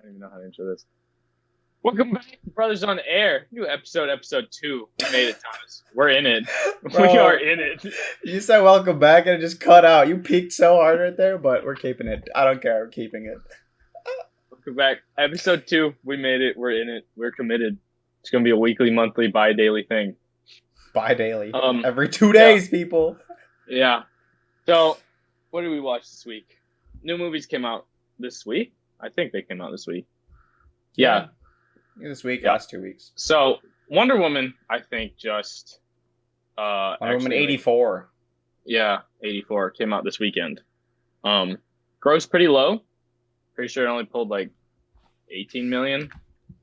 don't even know how to intro this. Welcome back to Brothers on Air. New episode 2. We made it, Thomas. We're in it. Bro, we are in it. You said welcome back and it just cut out. You peaked so hard right there, but we're keeping it. I don't care. We're keeping it. Welcome back. Episode 2. We made it. We're in it. We're committed. It's going to be a weekly, monthly, bi-daily thing. Bi-daily. Every 2 days, people. Yeah. So, what did we watch this week? New movies came out this week. I think they came out this week. Yeah. This week, Yeah. last 2 weeks. So, Wonder Woman, I think, just... Wonder Woman 84. Yeah, 84 came out this weekend. Gross pretty low. Pretty sure it only pulled like 18 million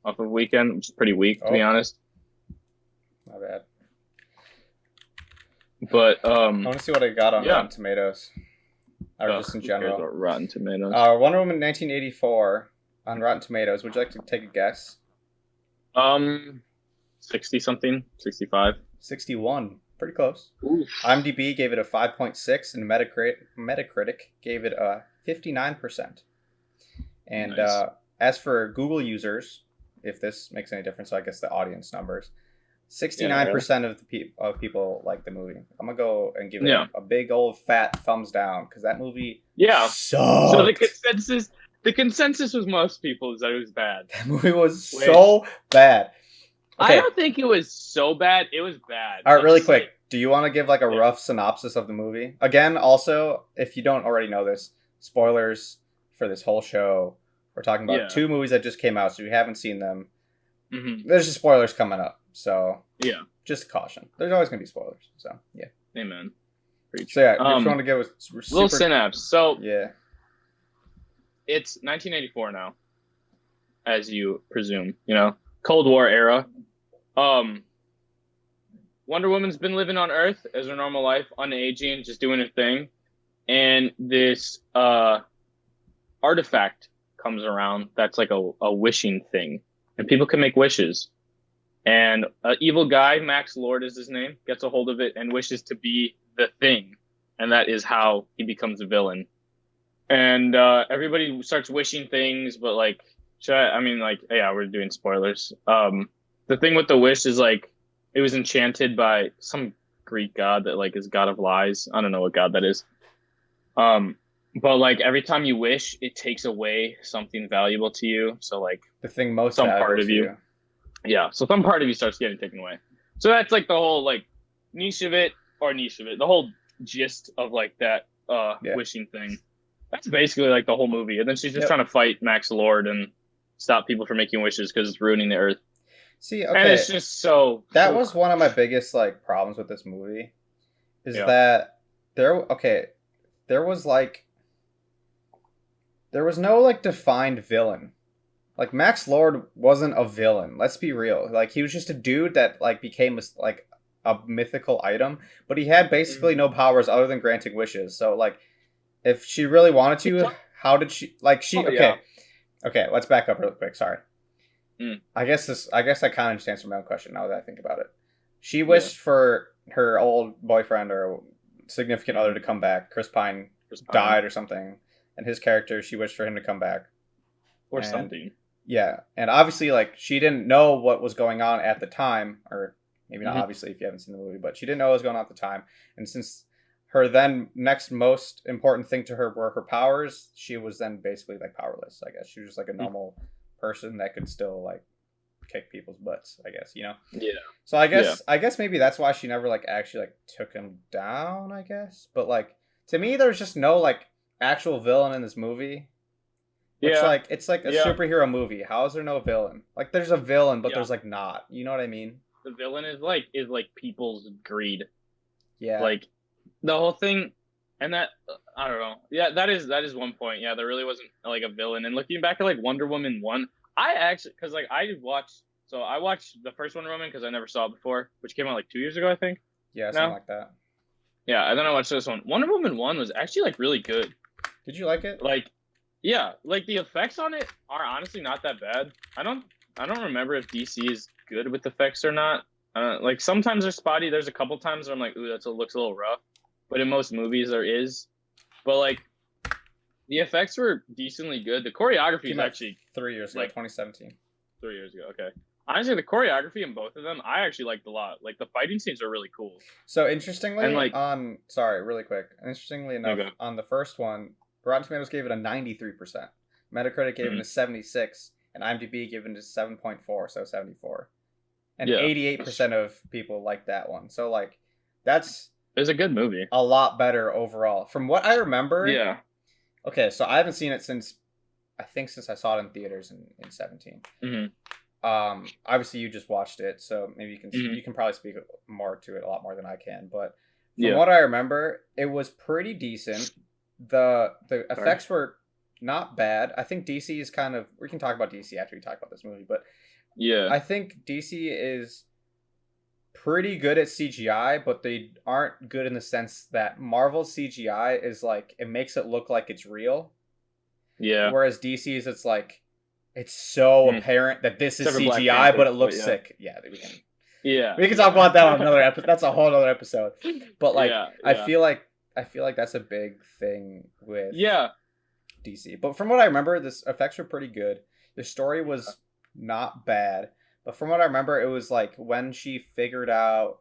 off of weekend, which is pretty weak to be honest. Not bad. But I want to see what I got on Rotten Tomatoes. Or just in who cares general. about Rotten Tomatoes. Wonder Woman 1984 on Rotten Tomatoes. Would you like to take a guess? 60 something, 65. 61. Pretty close. Oof. IMDb gave it a 5.6 and Metacritic gave it a 59%. And Nice. As for Google users, if this makes any difference, so I guess the audience numbers, 69% of people like the movie. I'm gonna go and give it a big old fat thumbs down because that movie sucked. So the consensus with most people is that it was bad. That movie was so bad. Okay. I don't think it was so bad. It was bad. All right, really quick. Do you want to give like a rough synopsis of the movie? Again, also, if you don't already know this, spoilers for this whole show. We're talking about 2 movies that just came out, so if you haven't seen them, there's just spoilers coming up. So just caution. There's always going to be spoilers. So yeah. Amen. So yeah, if you want to give a little synapse. So yeah, it's 1984 now, as you presume. You know, Cold War era. Wonder Woman's been living on Earth as her normal life, unaging, just doing her thing, and this artifact comes around that's like a wishing thing, and people can make wishes. And an evil guy, Max Lord is his name, gets a hold of it and wishes to be the thing, and that is how he becomes a villain. And everybody starts wishing things, but like, we're doing spoilers. The thing with the wish is like, it was enchanted by some Greek god that like is god of lies. I don't know what god that is. But like every time you wish, it takes away something valuable to you. So like the thing most some part of you. Yeah, so some part of you starts getting taken away. So that's like the whole like niche of it, the whole gist of like that wishing thing. That's basically like the whole movie. And then she's just trying to fight Max Lord and stop people from making wishes because it's ruining the Earth. See, okay, and it's just so... That was one of my biggest like problems with this movie. That there was no like defined villain. Like Max Lord wasn't a villain. Let's be real. Like he was just a dude that like became a mythical item, but he had basically no powers other than granting wishes. So like, if she really wanted to, how did she like she? Okay, let's back up real quick. Sorry. I guess I kind of just answered my own question now that I think about it. She wished for her old boyfriend or significant other to come back. Chris Pine died or something, and his character, she wished for him to come back or something. Yeah, and obviously, like, she didn't know what was going on at the time, or maybe not obviously if you haven't seen the movie, but she didn't know what was going on at the time. And since her then next most important thing to her were her powers, she was then basically like powerless. I guess she was just like a normal person that could still like kick people's butts. I guess, you know. Yeah. So I guess maybe that's why she never like actually like took him down. I guess, but like to me, there's just no like actual villain in this movie. It's like a superhero movie. How is there no villain? Like there's a villain, but there's like not. You know what I mean? The villain is like people's greed. Yeah. Like the whole thing, and that I don't know. Yeah, that is one point. Yeah, there really wasn't like a villain. And looking back at like Wonder Woman 1, I actually I watched the first Wonder Woman because I never saw it before, which came out like 2 years ago, I think. Yeah, something like that. Yeah, and then I watched this one. Wonder Woman 1 was actually like really good. Did you like it? Like. Yeah, like the effects on it are honestly not that bad. I don't remember if DC is good with effects or not. Like sometimes they're spotty. There's a couple times where I'm like, ooh, looks a little rough. But in most movies there is. But like The effects were decently good. The choreography is Came out actually 3 years ago, like 2017. 3 years ago. Okay. Honestly, the choreography in both of them, I actually liked a lot. Like the fighting scenes are really cool. So And interestingly, like, on sorry, really quick. Interestingly enough, okay, on the first one, Rotten Tomatoes gave it a 93%. Metacritic gave it mhm. a 76, and IMDb gave it a 7.4, so 74. And Yeah, 88% of people like that one. So like that's it was a good movie. a lot better overall. From what I remember, Yeah. okay, so I haven't seen it since I saw it in theaters in 17. Hmm. Obviously you just watched it, so maybe Hmm. you can probably speak more to it a lot more than I can, but from Yeah. what I remember, it was pretty decent. The Sorry. effects were not bad. I think DC is kind of, we can talk about DC after we talk about this movie, but Yeah. I think DC is pretty good at CGI, but they aren't good in the sense that Marvel CGI is like, it makes it look like it's real, Yeah. whereas DC's it's like, it's so Mm. apparent that this is Except for Black CGI, but Panther, it but looks yeah. sick. Yeah, Yeah. we can talk Yeah. about that on another episode. That's a whole other episode. But like, Yeah. I Yeah. feel like I feel like that's a big thing with Yeah. DC. But from what I remember, the effects were pretty good. The story was not bad. But from what I remember, it was like when she figured out,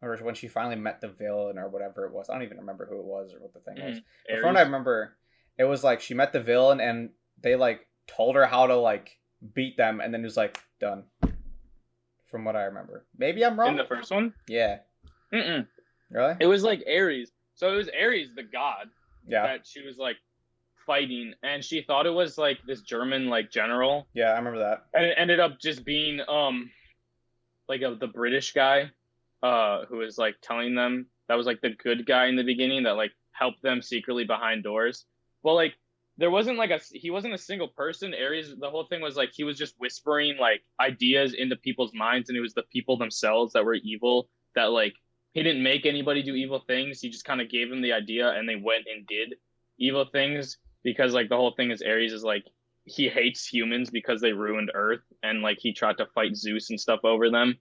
or when she finally met the villain or whatever it was. I don't even remember who it was or what the thing was. Mhm. But from what I Aries. remember, it was like she met the villain and they like told her how to like beat them, and then it was like done. From what I remember, maybe I'm In wrong. the first one? Yeah, Mm-mm. really. It was like Ares. So it was Ares, the god, Yeah, that she was like fighting, and she thought it was like this German like general, yeah, I remember that. and it ended up just being like the British guy, who was like telling them that was like the good guy in the beginning that like helped them secretly behind doors. Well, like there wasn't like he wasn't a single person. Ares, the whole thing was like he was just whispering like ideas into people's minds, and it was the people themselves that were evil. That like he didn't make anybody do evil things. He just kind of gave them the idea, and they went and did evil things because like the whole thing is Ares is like he hates humans because they ruined Earth, and like he tried to fight Zeus and stuff over them,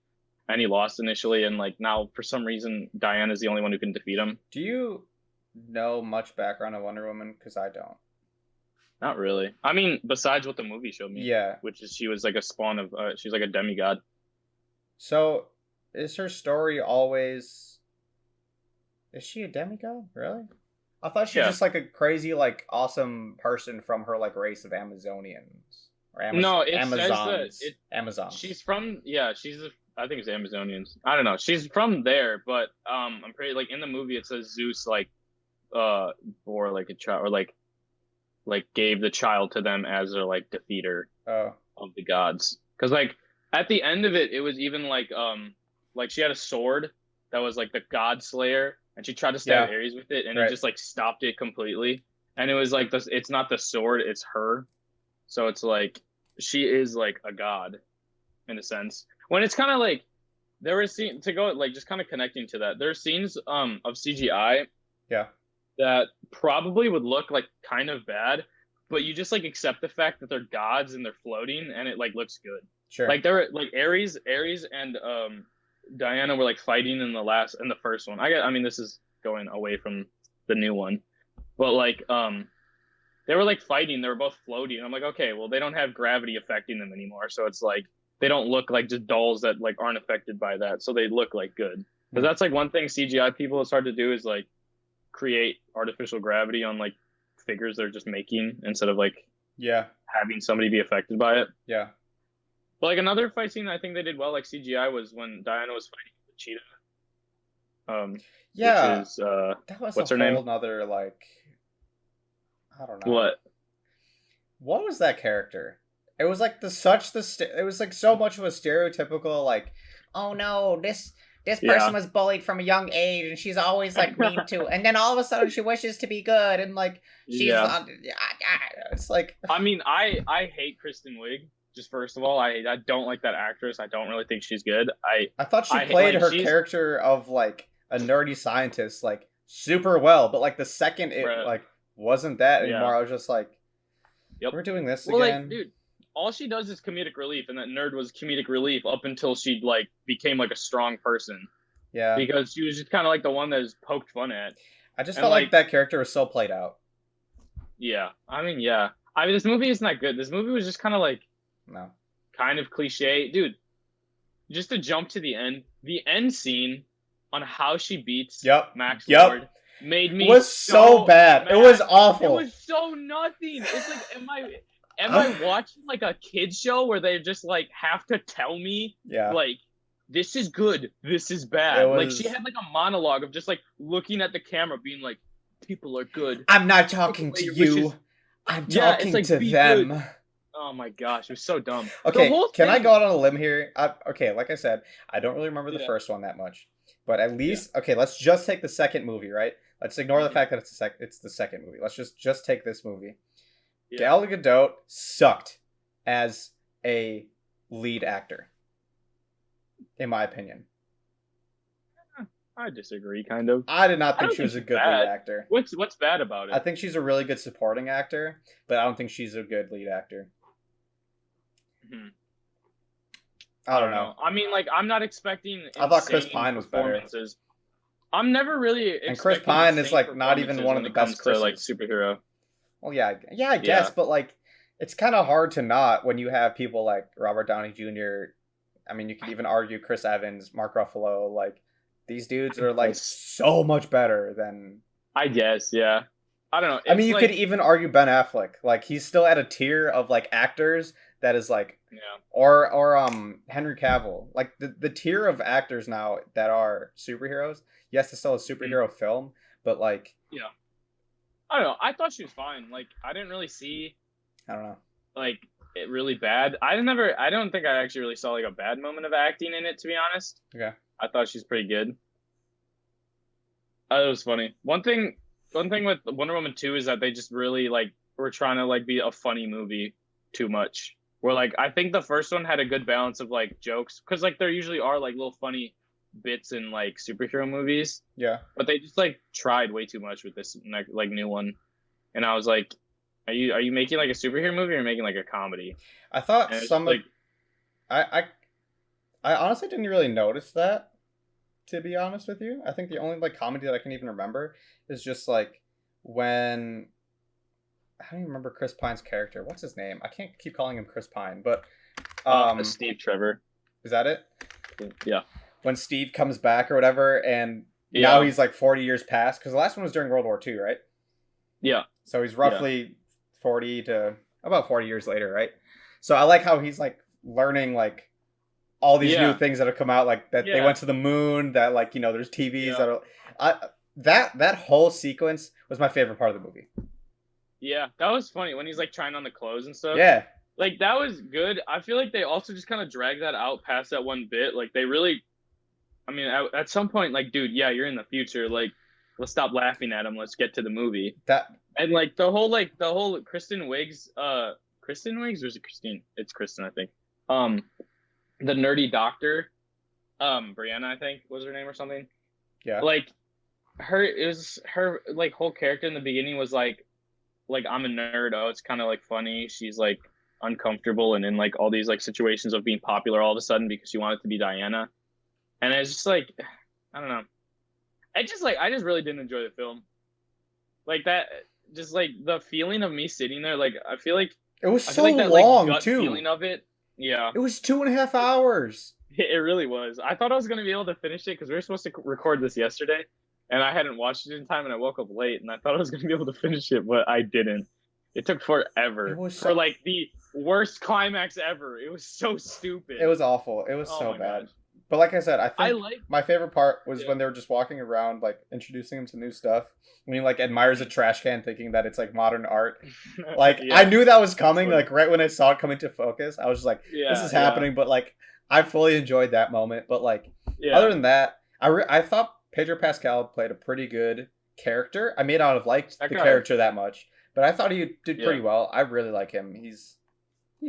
and he lost initially, and like now for some reason Diana's the only one who can defeat him. Do you know much background on Wonder Woman? Because I don't. Not really. I mean, besides what the movie showed me, Yeah. which is she was like a spawn of she's like a demigod. So, is her story always? Is she a demigod? Really? I thought she was Yeah. just like a crazy, like awesome person from her like race of Amazonians or No, it says that Amazons. Amazons. she's from I think it's Amazonians. I don't know. She's from there, but I'm pretty like in the movie it says Zeus like bore like a child or like gave the child to them as their like defeater Oh, of the gods. Because like at the end of it, it was even like she had a sword that was like the God Slayer, and she tried to stab yeah. Ares with it, and he Right. just like stopped it completely. And it was like this. It's not the sword; it's her. So it's like she is like a god in a sense. When it's kind of like there was scene to go like just kind of connecting to that. There's scenes of CGI Yeah. that probably would look like kind of bad, but you just like accept the fact that they're gods and they're floating, and it like looks good. Sure. Like they're like Ares and Diana were like fighting in the first one. I mean this is going away from the new one, but like they were like fighting. They were both floating. I'm like, okay, well they don't have gravity affecting them anymore, so it's like they don't look like just dolls that like aren't affected by that, so they look like good. Because that's like one thing CGI people it's hard to do is like create artificial gravity on like figures they're just making instead of like Yeah. having somebody be affected by it. Yeah. But like another fight scene I think they did well like CGI was when Diana was fighting the cheetah. Which Yeah. is That was what's a her name? whole nother like. I don't know. What? What was that character? It was like it was like so much of a stereotypical like, oh no, this Yeah. person was bullied from a young age and she's always like mean to, and then all of a sudden she wishes to be good and like she's Yeah. it's like I mean, I hate Kristen Wiig. Just first of all, I don't like that actress. I don't really think she's good. I thought she I played like her she's character of like a nerdy scientist like super well, but like the second it bruh, like wasn't that yeah. anymore, I was just like, Yep. we're doing this Well, like, again. dude, all she does is comedic relief, and that nerd was comedic relief up until she like became like a strong person Yeah. because she was just kind of like the one that was poked fun at, I just and felt like like that character was so played out. Yeah. I mean, yeah. I mean, this movie isn't that good. This movie was just kind of like No. kind of cliche, dude. Just to jump to the end scene on how she beats Yep. Max Yep. Lord made It me was so so bad. It was mad. It awful. was so nothing. It's like, am I watching like a kid show where they just like have to tell me Yeah. like this is good, this is It bad? Like she was. had like a monologue of just like looking at the camera, being like, "People are good. I'm not Take talking away to your you. wishes." I'm Yeah, it's talking like to be good. them. Oh my gosh, it was so dumb. The Okay, whole can I thing. go out on a limb here? Okay, like I said, I don't really remember the Yeah, first one that much, but at yeah. least okay, let's just take the second movie, right? Let's ignore the Mhm. fact that it's the second movie. Let's just take this movie. Yeah. Gal Gadot sucked as a lead actor, in my opinion. I disagree, kind of. I did not I think don't she think was a she's good lead bad. actor. What's bad about I it? think she's a really good supporting actor, but I don't think she's a good lead actor. Mhm. I I don't don't know. know. I mean, like, I'm not expecting I thought Chris insane Pine was better. performances. I'm never really And Chris expecting Pine is insane like not even performances one of when the it best comes to like Chris's. superhero. Well, yeah, I guess, Yeah. but like, it's kind of hard to not when you have people like Robert Downey Jr. I mean, you could even argue Chris Evans, Mark Ruffalo. Like, these dudes I are like guess. so much better than. I guess. Yeah. I don't know. I mean, It's you could like, even argue Ben Affleck. Like, he's still at a tier of like actors that is like, yeah. or Henry Cavill. Like the tier of actors now that are superheroes. Yes, it's still a Mhm. superhero film, but like, Yeah. I don't know. I thought she was fine. Like, I didn't really see I don't know. like it really bad. I never. I don't think I actually really saw like a bad moment of acting in it. To be honest, Okay. I thought she's pretty good. It was funny. One thing with Wonder Woman 2 is that they just really like were trying to like be a funny movie too much. Where like I think the first one had a good balance of like jokes because like there usually are like little funny bits in like superhero movies, Yeah. but they just like tried way too much with this like new one, and I was like, are you making like a superhero movie or making like a comedy? I thought And it's just some of like I I honestly didn't really notice that, to be honest with you. I think the only like comedy that I can even remember is just like when I don't even remember Chris Pine's character. What's his name? I can't keep calling him Chris Pine, but Steve Trevor. is that it? Yeah, When Steve comes back or whatever, and now yeah, he's like 40 years past because the last one was during World War II, right? yeah, So he's yeah, roughly 40 to about 40 years later, right? So I like how he's like learning like all these new yeah, things that have come out, like that they yeah, went to the moon, that like there's TVs yeah. that are. That whole sequence was my favorite part of the movie. Yeah, that was funny when he's like trying on the clothes and stuff. Yeah, Like that was good. I feel like they also just kind of dragged that out past that one bit. Like they really, I mean, at some point, like, dude, yeah, you're in the future. Like, let's stop laughing at him. Let's get to the movie. that And like the whole Kristen Wigs, or is it Christine? It's Kristen, I think. Um, the nerdy doctor, Brianna, I think was her name or something. yeah. Like it was her like whole character in the beginning was like I'm a nerd. Oh, it's kind of like funny. She's like uncomfortable and in like all these like situations of being popular all of a sudden because she wanted to be Diana. And it's just like I don't know. I just really didn't enjoy the film. Like that just like the feeling of me sitting there like It was I feel so like that like long gut too. feeling of it. Yeah. It was 2.5 hours. It really was. I thought I was going to be able to finish it because we were supposed to record this yesterday and I hadn't watched it in time and I woke up late and I thought I was going to be able to finish it, but I didn't. It took It forever was for so. like the worst climax ever. It was so stupid. It was awful. It was Oh so my bad. gosh. But like I said, I I think like my favorite part was yeah. when they were just walking around, like introducing him to new stuff. When he like admires a trash can, thinking that it's like modern art. Like I Yeah. knew that was That's coming. funny. Like right when I saw it coming to focus, I was just like, "This Yeah, is yeah. happening." But like, I fully enjoyed that moment. But like, other Yeah. than that, I thought Pedro Pascal played a pretty good character. I may not have liked That the guy character that much, but I thought he did yeah. pretty well. I really like him. He's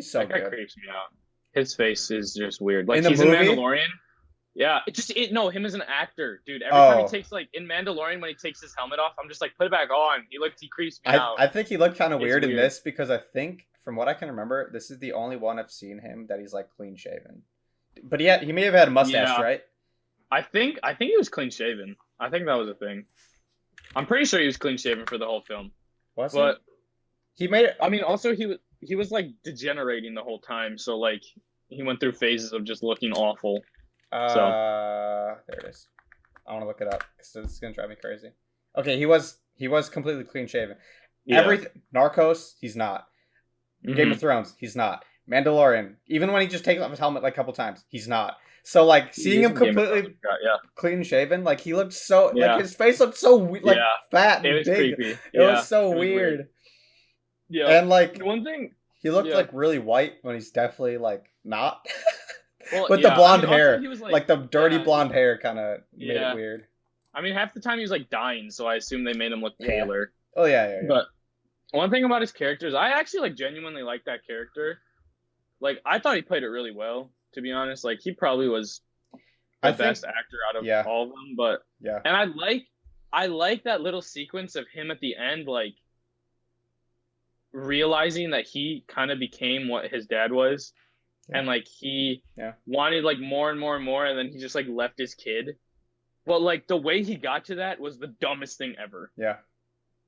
so That guy good. creeps me out. His face is just weird. In Like the he's in movie, Mandalorian. Yeah, no, him as an actor, dude. Every time he oh, takes like in Mandalorian when he takes his helmet off, I'm just like, put it back on. He creeps me out. I think he looked kind of It's weird in weird. this because I think from what I can remember, this is the only one I've seen him that he's like clean shaven. But he may have had a mustache, Yeah, right? I think he was clean shaven. I think that was a thing. I'm pretty sure he was clean shaven for the whole film. Was he? But He made it. I mean, also he was like degenerating the whole time, so like he went through phases of just looking awful. So There it is. I want to look it up because it's gonna drive me crazy. Okay, he was completely clean shaven. yeah. Everything Narcos, he's not. Game of Hmm. Thrones, he's not. Mandalorian, even when he just takes off his helmet like a couple times, he's not. So like He seeing is him in Game of Thrones. completely Yeah, clean shaven, like he looked so like yeah, his face looked so like yeah. fat It and was big. creepy. It was Yeah, so it was weird. weird. Yeah. And The like one thing, he looked yeah. like really white when he's definitely like not. Well, With the yeah. I blonde mean, also hair, he was like, like the dirty yeah, blonde hair kind of made it yeah. weird. I mean, half the time he was like dying, so I assume they made him look Yeah. paler. Oh yeah. But one thing about his characters, I actually like genuinely like that character. Like I thought he played it really well, to be honest. Like he probably was the I think best actor out of yeah, all of them. But yeah, and I like that little sequence of him at the end, like realizing that he kind of became what his dad was, yeah, and like he yeah. wanted like more and more and more, and then he just like left his kid. But like the way he got to that was the dumbest thing ever. Yeah.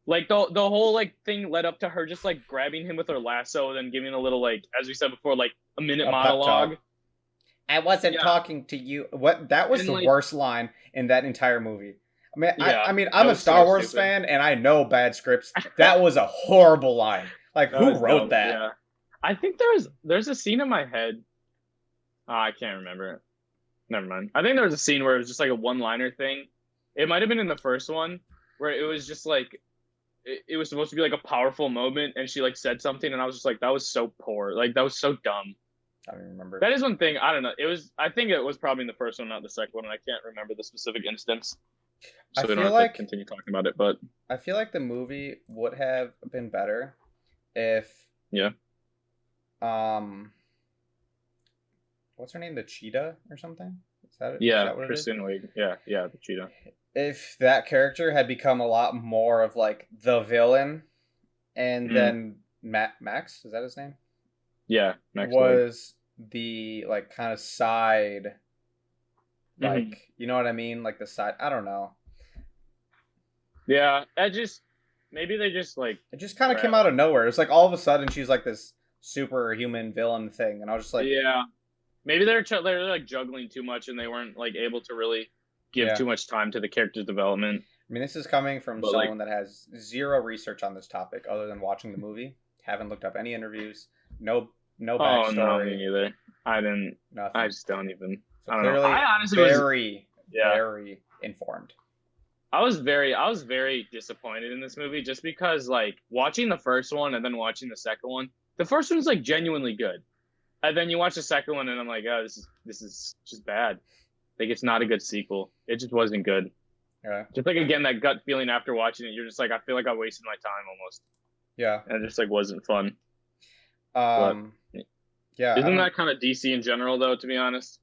Like the whole like thing led up to her just like grabbing him with her lasso and then giving a little like, as we said before, like a minute A pep monologue. talk. I wasn't Yeah. talking to you. What that was And the like, worst line in that entire movie. I mean, yeah, I mean, that I'm a was Star so Wars stupid. fan, and I know bad scripts. That was a horrible line. Like, That who was wrote dumb. that? Yeah. I think there's a scene in my head. I can't remember it. Never mind. I think there was a scene where it was just like a one-liner thing. It might have been in the first one where it was just like it was supposed to be like a powerful moment and she like said something and I was just like that was so poor. Like that was so dumb. I don't even remember. That is one thing. I don't know. I think it was probably in the first one, not the second one, and I can't remember the specific instance. I So we don't feel have to like continue talking about it, but I feel like the movie would have been better if yeah. um, what's her name? The cheetah or something? Is that it? Is Yeah, that what it is? Kristen Wiig. Yeah, the cheetah. If that character had become a lot more of like the villain, and Mm. then Max, is that his name? Yeah, Max Wiig. Was the like kind of side, Mhm. like you know what I mean, like the side. I don't know. Yeah, I just maybe they just like It just kind of came crap. out of nowhere. It's like all of a sudden she's like this superhuman villain thing, and I was just like, Yeah, maybe they're like juggling too much and they weren't like able to really give yeah. too much time to the character's development. I mean, this is coming from But like, someone that has zero research on this topic other than watching the movie. Haven't looked up any interviews. No oh no, me backstory. neither. I didn't. I Nothing. just don't even. So I don't know. clearly, I honestly was. Yeah. very informed. I was very disappointed in this movie just because like watching the first one and then watching the second one. The first one's like genuinely good, and then you watch the second one and I'm like, oh, this is just bad. Like it's not a good sequel. It just wasn't good. Yeah. Just like again that gut feeling after watching it, you're just like I feel like I wasted my time almost, Yeah. and it just like wasn't fun. Um. Yeah. Isn't that kind of DC in general though? To be honest.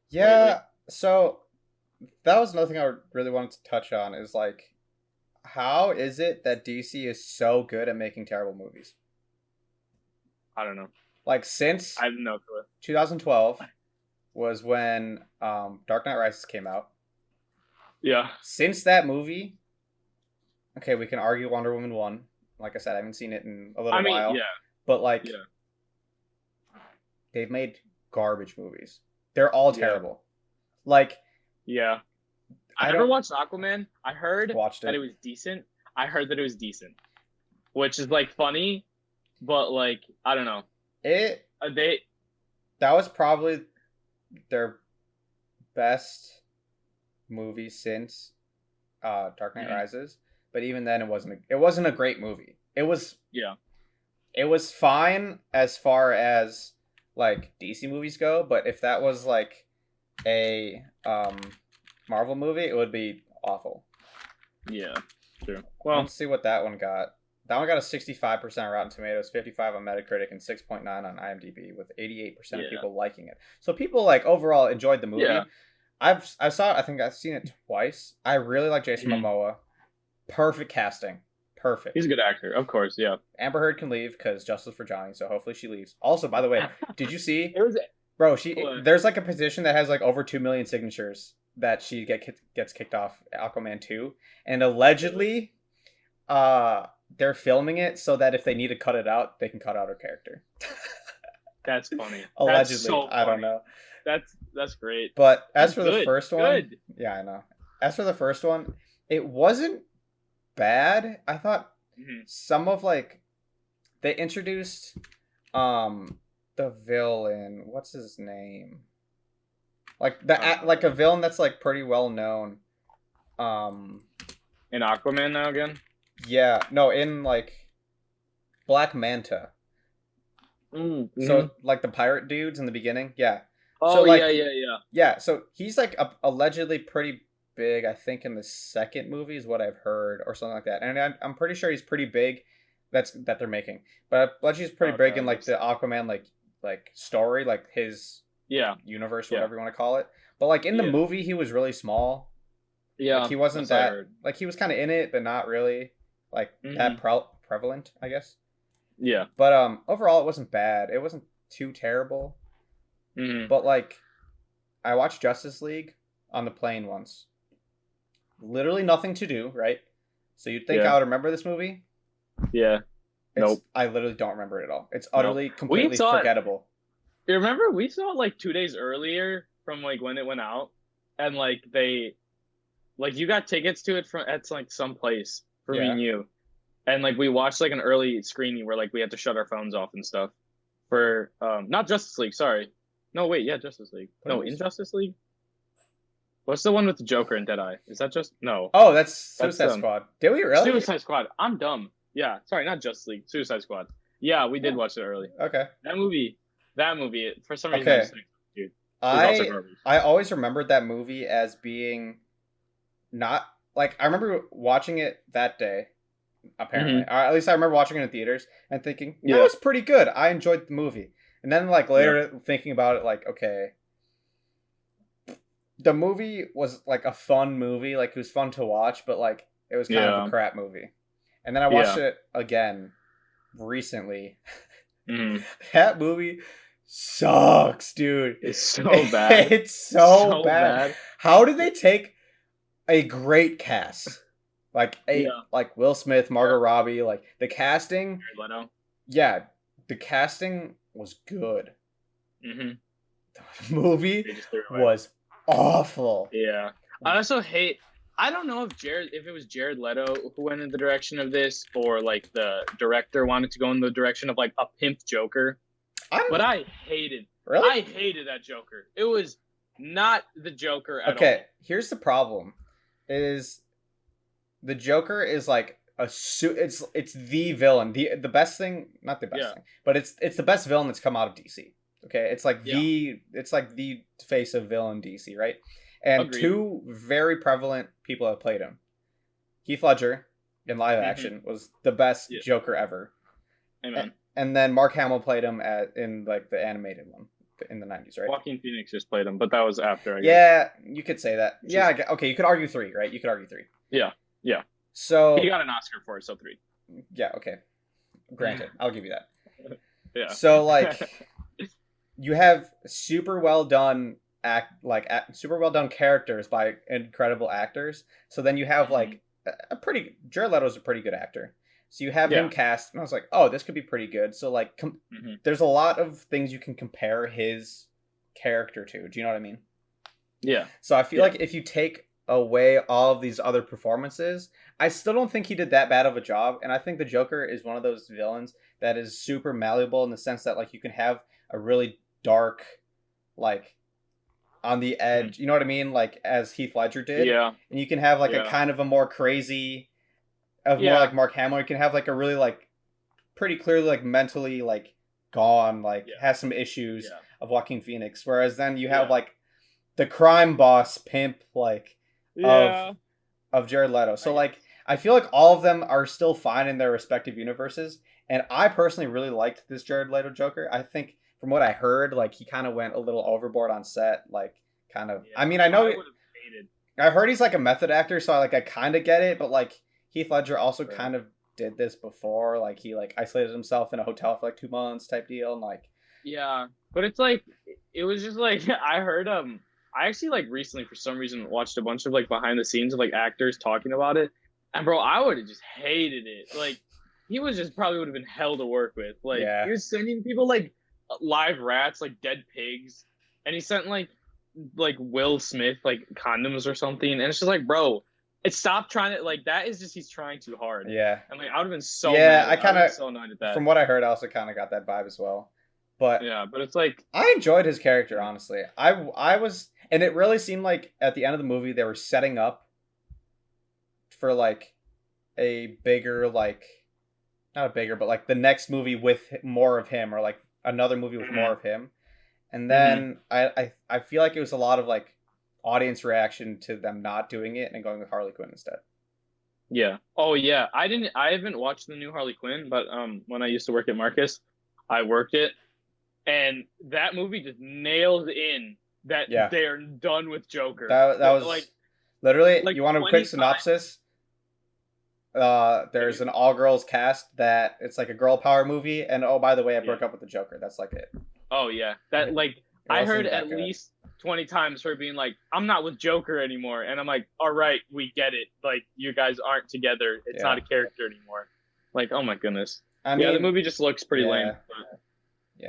Yeah. Lately? So that was another thing I really wanted to touch on is like, how is it that DC is so good at making terrible movies? I don't know. Like since I have no clue. 2012 was when Dark Knight Rises came out. Yeah. Since that movie, okay, we can argue Wonder Woman 1. Like I said, I haven't seen it in a little I mean, while. yeah, But like yeah, they've made garbage movies. They're all Yeah. terrible. Like yeah. I I never don't watched Aquaman. I heard watched that it. it was decent. I heard that it was decent, which is like funny, but like I don't know. It They that was probably their best movie since Dark Knight Mhm. Rises. But even then it wasn't a great movie. yeah, It was fine as far as like DC movies go, but if that was like a Marvel movie, it would be awful. yeah, true. Well, Let's see what that one got. That one got a 65% Rotten Tomatoes, 55 on Metacritic, and 6.9 on IMDb, with 88% of yeah, people liking it. So people like overall enjoyed the movie. yeah. I saw it. I think I've seen it twice. I really like Jason Mhm. Momoa. Perfect casting. Perfect. He's a good actor, of course. Yeah. Amber Heard can leave because justice for Johnny. So hopefully she leaves. Also, by the way, did you see, It was. bro? What? There's like a petition that has like over 2 million signatures that she gets kicked off Aquaman 2, and allegedly, they're filming it so that if they need to cut it out, they can cut out her character. That's funny. That's Allegedly, so I don't funny. know. That's great. But as That's for the good. first one, Good. yeah, I know. As for the first one, it wasn't bad. I thought Hmm. some of like they introduced the villain. What's his name? Like like a villain that's like pretty well known. Um In Aquaman now again. yeah, no, in like Black Manta. Mm-hmm. So like the pirate dudes in the beginning, yeah. So Oh yeah, like yeah, yeah. yeah, so he's like allegedly pretty big. I think in the second movie is what I've heard, or something like that. And I'm pretty sure he's pretty big. That they're making, but allegedly he's pretty Okay, big in like the Aquaman like story, like his yeah, universe, yeah, whatever you want to call it. But like in the yeah, movie, he was really small. Like yeah. he wasn't That's what I that heard. like he was kind of in it, but not really like that Hmm. prevalent, I guess. Yeah. But overall, it wasn't bad. It wasn't too terrible. Hmm. But like, I watched Justice League on the plane once. Literally nothing to do, right? So you'd think I Yeah. would remember this movie. Yeah. Nope. I literally don't remember it at all. It's Nope. utterly, We completely saw it. forgettable. You remember we saw it like 2 days earlier from like when it went out, and like they, like you got tickets to it from at like some place for me Yeah. and you, and like we watched like an early screening where like we had to shut our phones off and stuff for not Justice League. Sorry. No, wait. Yeah, Justice League. No, What is- Injustice League. What's the one with the Joker and Deadeye? Is that just no? Oh, that's That's Suicide Squad. Did we really? Suicide Squad. I'm dumb. Yeah, sorry, not Justice League. Suicide Squad. Yeah, we did Oh. watch it early. Okay. That movie. For some reason, Okay. I just think, dude, it was also garbage. I always remembered that movie as being not like I remember watching it that day. Apparently, or at least I remember watching it in theaters and thinking that Yeah. was pretty good. I enjoyed the movie, and then like later thinking about it, like okay, the movie was like a fun movie, like it was fun to watch, but like it was kind of a crap movie. And then I watched it again recently. Mhm. That movie sucks, dude. It's so bad. It's so bad. How did they take a great cast? Like like Will Smith, Margot Robbie, like the casting. Jared Leto. Yeah, the casting was good. Mm-hmm. The movie They just threw it away. was awful. Yeah. I also hate. I don't know if it was Jared Leto who went in the direction of this, or like the director wanted to go in the direction of like a pimp Joker. But I hated. Really? I hated that Joker. It was not the Joker at all. Okay, here's the problem: is the Joker is like it's the villain, the best thing, not the best thing, but it's the best villain that's come out of DC. Okay, it's like the face of villain DC, right? And Agreed. Two very prevalent people have played him. Heath Ledger in live action was the best Joker ever. Amen. And then Mark Hamill played him in like the animated one in the 90s, right? Joaquin Phoenix just played him, but that was after. I guess. Yeah, you could say that. Yeah, okay, you could argue 3, right? You could argue 3. Yeah. So he got an Oscar for it, so 3. Yeah, okay. Granted, I'll give you that. Yeah. So like, you have super well done super well done characters by incredible actors. So then you have like Jared Leto's a pretty good actor. So you have him cast, and I was like, oh, this could be pretty good. So like, there's a lot of things you can compare his character to. Do you know what I mean? Yeah. So I feel like if you take away all of these other performances, I still don't think he did that bad of a job. And I think the Joker is one of those villains that is super malleable in the sense that like you can have a really dark, like on the edge, you know what I mean? Like as Heath Ledger did. Yeah. And you can have like a kind of a more crazy, more like Mark Hamill. You can have like a really like pretty clearly like mentally like gone, like has some issues of Joaquin Phoenix. Whereas then you have like the crime boss pimp like of Jared Leto. So like I feel like all of them are still fine in their respective universes. And I personally really liked this Jared Leto Joker. I think from what I heard, like he kind of went a little overboard on set, like kind of. I mean, I know I heard he's like a method actor, so I kind of get it. But like Heath Ledger also kind of did this before, like he like isolated himself in a hotel for like 2 months type deal, and like but it's like it was just like I heard I actually like recently for some reason watched a bunch of like behind the scenes of like actors talking about it, and bro, I would have just hated it. Like he was just probably would have been hell to work with. Like he Yeah. was sending people like live rats, like dead pigs, and he sent like Will Smith like condoms or something, and it's just like, bro, it stopped trying to like that is just he's trying too hard, Yeah. and like I would have been so Yeah, mad. I I would kind have been of, so annoyed at that. from what I heard, I also kind of got that vibe as well. But Yeah, but it's like, I enjoyed his character, honestly. I was, and it really seemed like at the end of the movie they were setting up for like a bigger, like not a bigger, but like the next movie with more of him, or like another movie with more mhm, of him. And mhm. then I feel like it was a lot of like audience reaction to them not doing it and going with Harley Quinn instead. Yeah. Oh yeah. I haven't watched the new Harley Quinn, but when I used to work at Marcus, I worked it, and that movie just nails in that Yeah, they're done with Joker. that Like was literally. like You want a quick 25. synopsis? Yeah, There's an all girls cast that it's like a girl power movie, and oh by the way, I yeah. broke up with the Joker. That's like it. Oh yeah. That It, like it I wasn't heard even at that good. least 20 times her being like, "I'm not with Joker anymore," and I'm like, "All right, we get it. Like you guys aren't together. It's Yeah, not a character anymore." Like, oh my goodness. I Yeah, the mean, movie just looks pretty lame. yeah,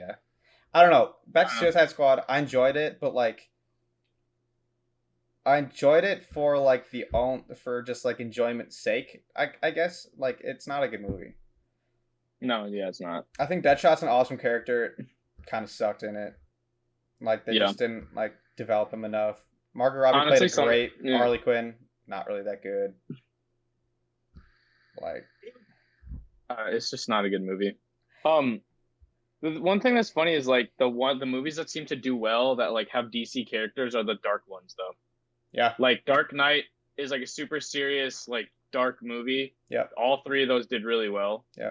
yeah. I don't know. Back to But, Suicide Squad, I enjoyed it, but like I enjoyed it for like the own for just like enjoyment's sake. I guess like it's not a good movie. no, yeah, it's not. I think Deadshot's an awesome character. Kind of sucked in it. Like they Yeah. just didn't like develop him enough. Margot Robbie played Honestly, a some great yeah. Harley Quinn. Not really that good. Like It's just not a good movie. Um, the one thing that's funny is like the movies that seem to do well that like have DC characters are the dark ones though. yeah, Like Dark Knight is like a super serious like dark movie. yeah, All three of those did really well. yeah,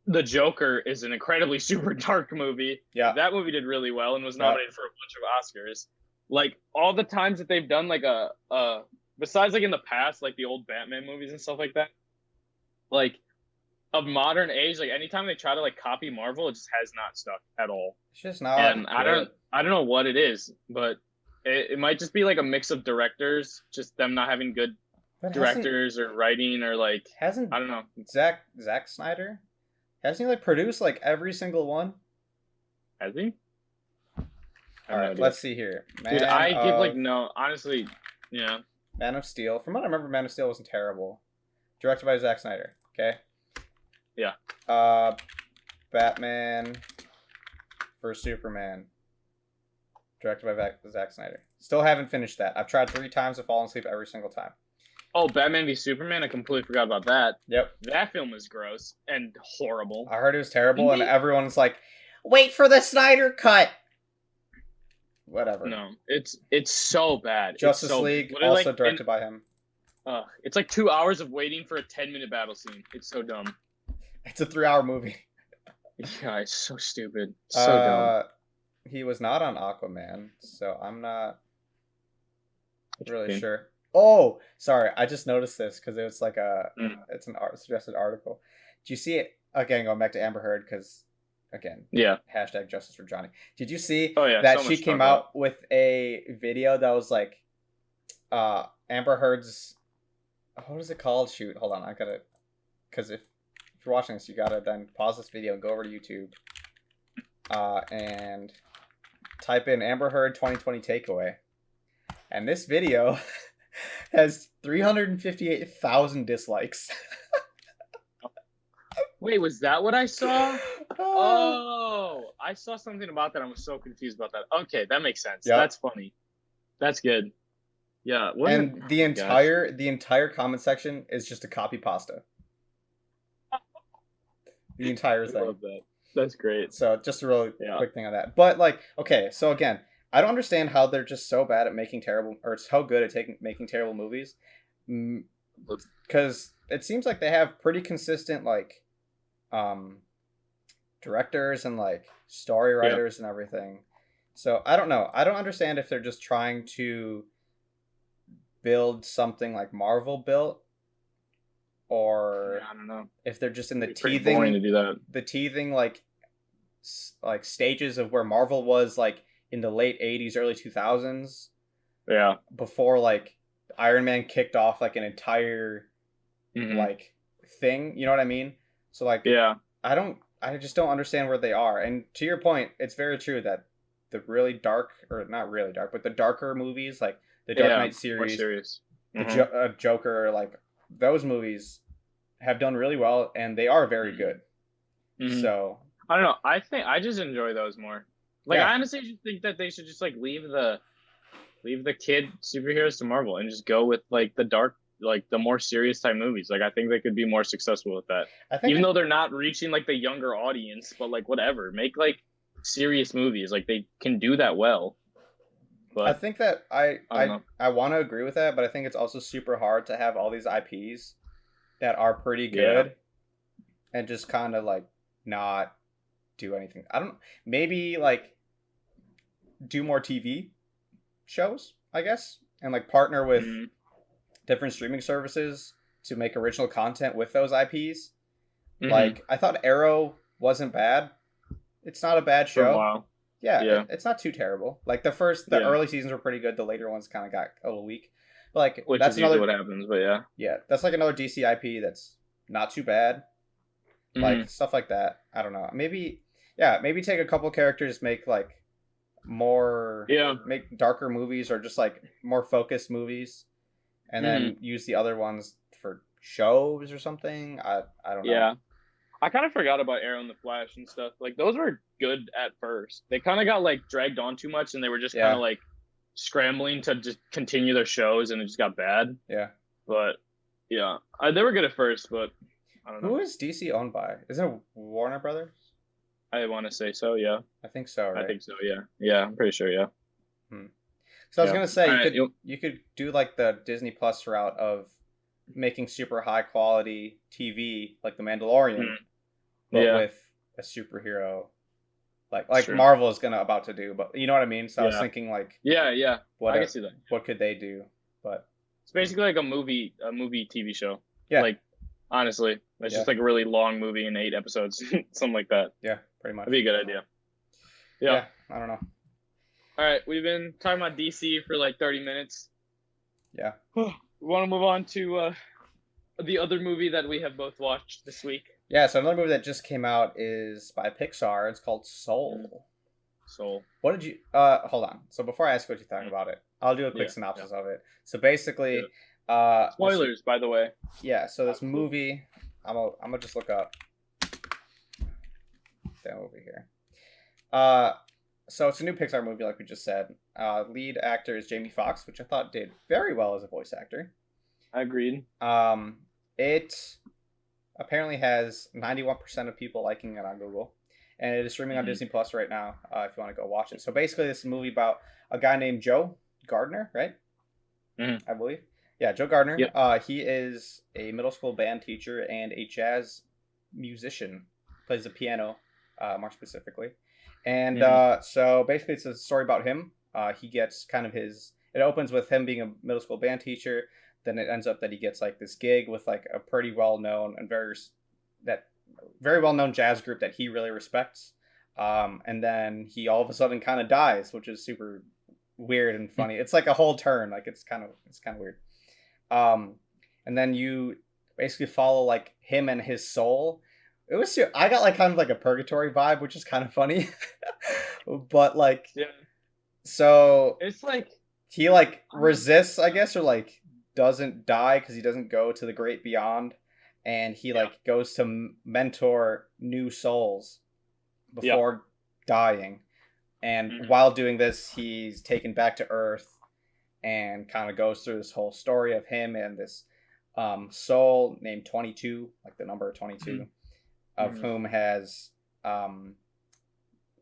The Joker is an incredibly super dark movie. yeah, That movie did really well and was yeah. nominated for a bunch of Oscars. Like all the times that they've done like a besides like in the past like the old Batman movies and stuff like that, like of modern age, like anytime they try to like copy Marvel, it just has not stuck at all. It's just not And good. I don't know what it is, but it might just be like a mix of directors, just them not having good But directors or writing or like hasn't I don't know. Zack Snyder hasn't he like produced like every single one? Has he? I All have no right, idea. let's see here. Dude, I give like no honestly, yeah. Man of Steel. From what I remember, Man of Steel wasn't terrible. Directed by Zack Snyder. Okay. Yeah. Batman vs Superman. Directed by Zack Snyder. Still haven't finished that. I've tried 3 times to fall asleep every single time. Oh, Batman v Superman, I completely forgot about that. Yep. That film is gross and horrible. I heard it was terrible, and everyone's like, "Wait for the Snyder cut." Whatever. No, it's so bad. Justice it's so League, bad. also Like, directed by him. it's like 2 hours of waiting for a 10-minute battle scene. It's so dumb. It's a 3-hour movie. Yeah, it's so stupid. So dumb. He was not on Aquaman, so I'm not really Okay. sure. Oh, sorry, I just noticed this because it was like Mm. it's an suggested article. Did you see it? Again, going back to Amber Heard because, again, Yeah. hashtag justice for Johnny. Did you see Oh yeah. that So she much came talk out with a video that was like, Amber Heard's, what is it called? Shoot, hold on, I gotta, because if you're watching this, you gotta then pause this video and go over to YouTube, and type in Amber Heard 2020 takeaway, and this video has 358,000 dislikes. Wait, was that what I saw? Oh, I saw something about that. I was so confused about that. Okay, that makes sense. Yep. That's funny. That's good. Yeah. And the entire comment section is just a copy pasta. The entire I thing. love that. That's great. So just a really quick thing on that. But like, okay, so again, I don't understand how they're just so bad at making terrible, or so good at making terrible movies. Because it seems like they have pretty consistent like directors and like story writers and everything. So I don't know. I don't understand if they're just trying to build something like Marvel built, or I don't know if they're just in the boring to do that. the teething like stages of where Marvel was like in the late 80s, early 2000s. Yeah. Before like Iron Man kicked off like an entire Mhm. like thing, you know what I mean? So like Yeah. I just don't understand where they are. And to your point, it's very true that the really dark, or not really dark, but the darker movies like the Dark Yeah. Knight More series, serious. the Mm-hmm. Joker, like those movies have done really well and they are very good. Mm-hmm. So I don't know. I think I just enjoy those more. Like yeah, I honestly just think that they should just like leave the kid superheroes to Marvel and just go with like the dark, like the more serious type movies. Like I think they could be more successful with that. I think Even though they're not reaching like the younger audience, but like whatever, make like serious movies. Like they can do that well. I But think that I don't know. I want to agree with that, but I think it's also super hard to have all these IPs that are pretty Yeah. good and just kind of like not do anything. I don't maybe like do more TV shows, I guess, and like partner with Mm-hmm. different streaming services to make original content with those IPs. Mm-hmm. Like I thought Arrow wasn't bad. It's not a bad For a show. while. Yeah, Yeah. it's not too terrible. Like the Yeah. early seasons were pretty good. The later ones kind of got a little weak. But like Which that's is usually another what happens. But yeah. that's like another DC IP that's not too bad. Mm-hmm. Like stuff like that. I don't know. Maybe take a couple characters, make like more Yeah. make darker movies or just like more focused movies, and Mm-hmm. then use the other ones for shows or something. I don't know. Yeah. I kind of forgot about Arrow and the Flash and stuff. Like those were good at first. They kind of got like dragged on too much, and they were just kind of Yeah, like scrambling to just continue their shows, and it just got bad. yeah. But yeah, they were good at first, but I don't know. Who is DC owned by? Is it Warner Brothers? I want to say so. Yeah, I think so, I right? think so. Yeah, yeah, I'm pretty sure. Yeah, Hmm. So I was yeah. gonna say All right. you could do like the Disney Plus route of making super high quality TV like The Mandalorian, but Yeah, with a superhero it's like true. Marvel is gonna about to do. But you know what I mean. So I was Yeah, thinking like yeah, yeah. what I can see that. what could they do? But It's basically like a movie TV show. yeah, Like honestly, it's yeah, just like a really long movie in 8 episodes, something like that. yeah, pretty much. That'd be a good idea. Yeah. Yeah, I don't know. All right, we've been talking about DC for like 30 minutes. Yeah. We want to move on to the other movie that we have both watched this week. Yeah, so another movie that just came out is by Pixar. It's called Soul. Soul. What did you hold on. So before I ask what you think about it, I'll do a quick Yeah, synopsis yeah. of it. So basically, Spoilers, by the way. yeah, so this Cool. movie I'm gonna just look up that movie here. So it's a new Pixar movie, like we just said. Lead actor is Jamie Foxx, which I thought did very well as a voice actor. I agreed. It apparently has 91% of people liking it on Google, and it is streaming on Mhm. Disney Plus right now. If you want to go watch it. So basically, this is a movie about a guy named Joe Gardner, right? Mhm. I believe. Yeah, Joe Gardner. Yep. He is a middle school band teacher and a jazz musician. Plays the piano, more specifically. And Mhm. so basically, it's a story about him. He gets kind of his. It opens with him being a middle school band teacher. Then it ends up that he gets like this gig with like a pretty well known and very well known jazz group that he really respects. And then he all of a sudden kind of dies, which is super weird and funny. It's like a whole turn. Like it's kind of weird. Um, and then you basically follow like him and his soul. I got like kind of like a purgatory vibe, which is kind of funny. But like Yeah. so It's like he like resists, I guess, or like doesn't die because he doesn't go to the great beyond, and he yeah. like goes to mentor new souls Yeah. before dying. And Mhm. while doing this, he's taken back to Earth and kind of goes through this whole story of him and this soul named 22, like the number 22, of Mhm. whom has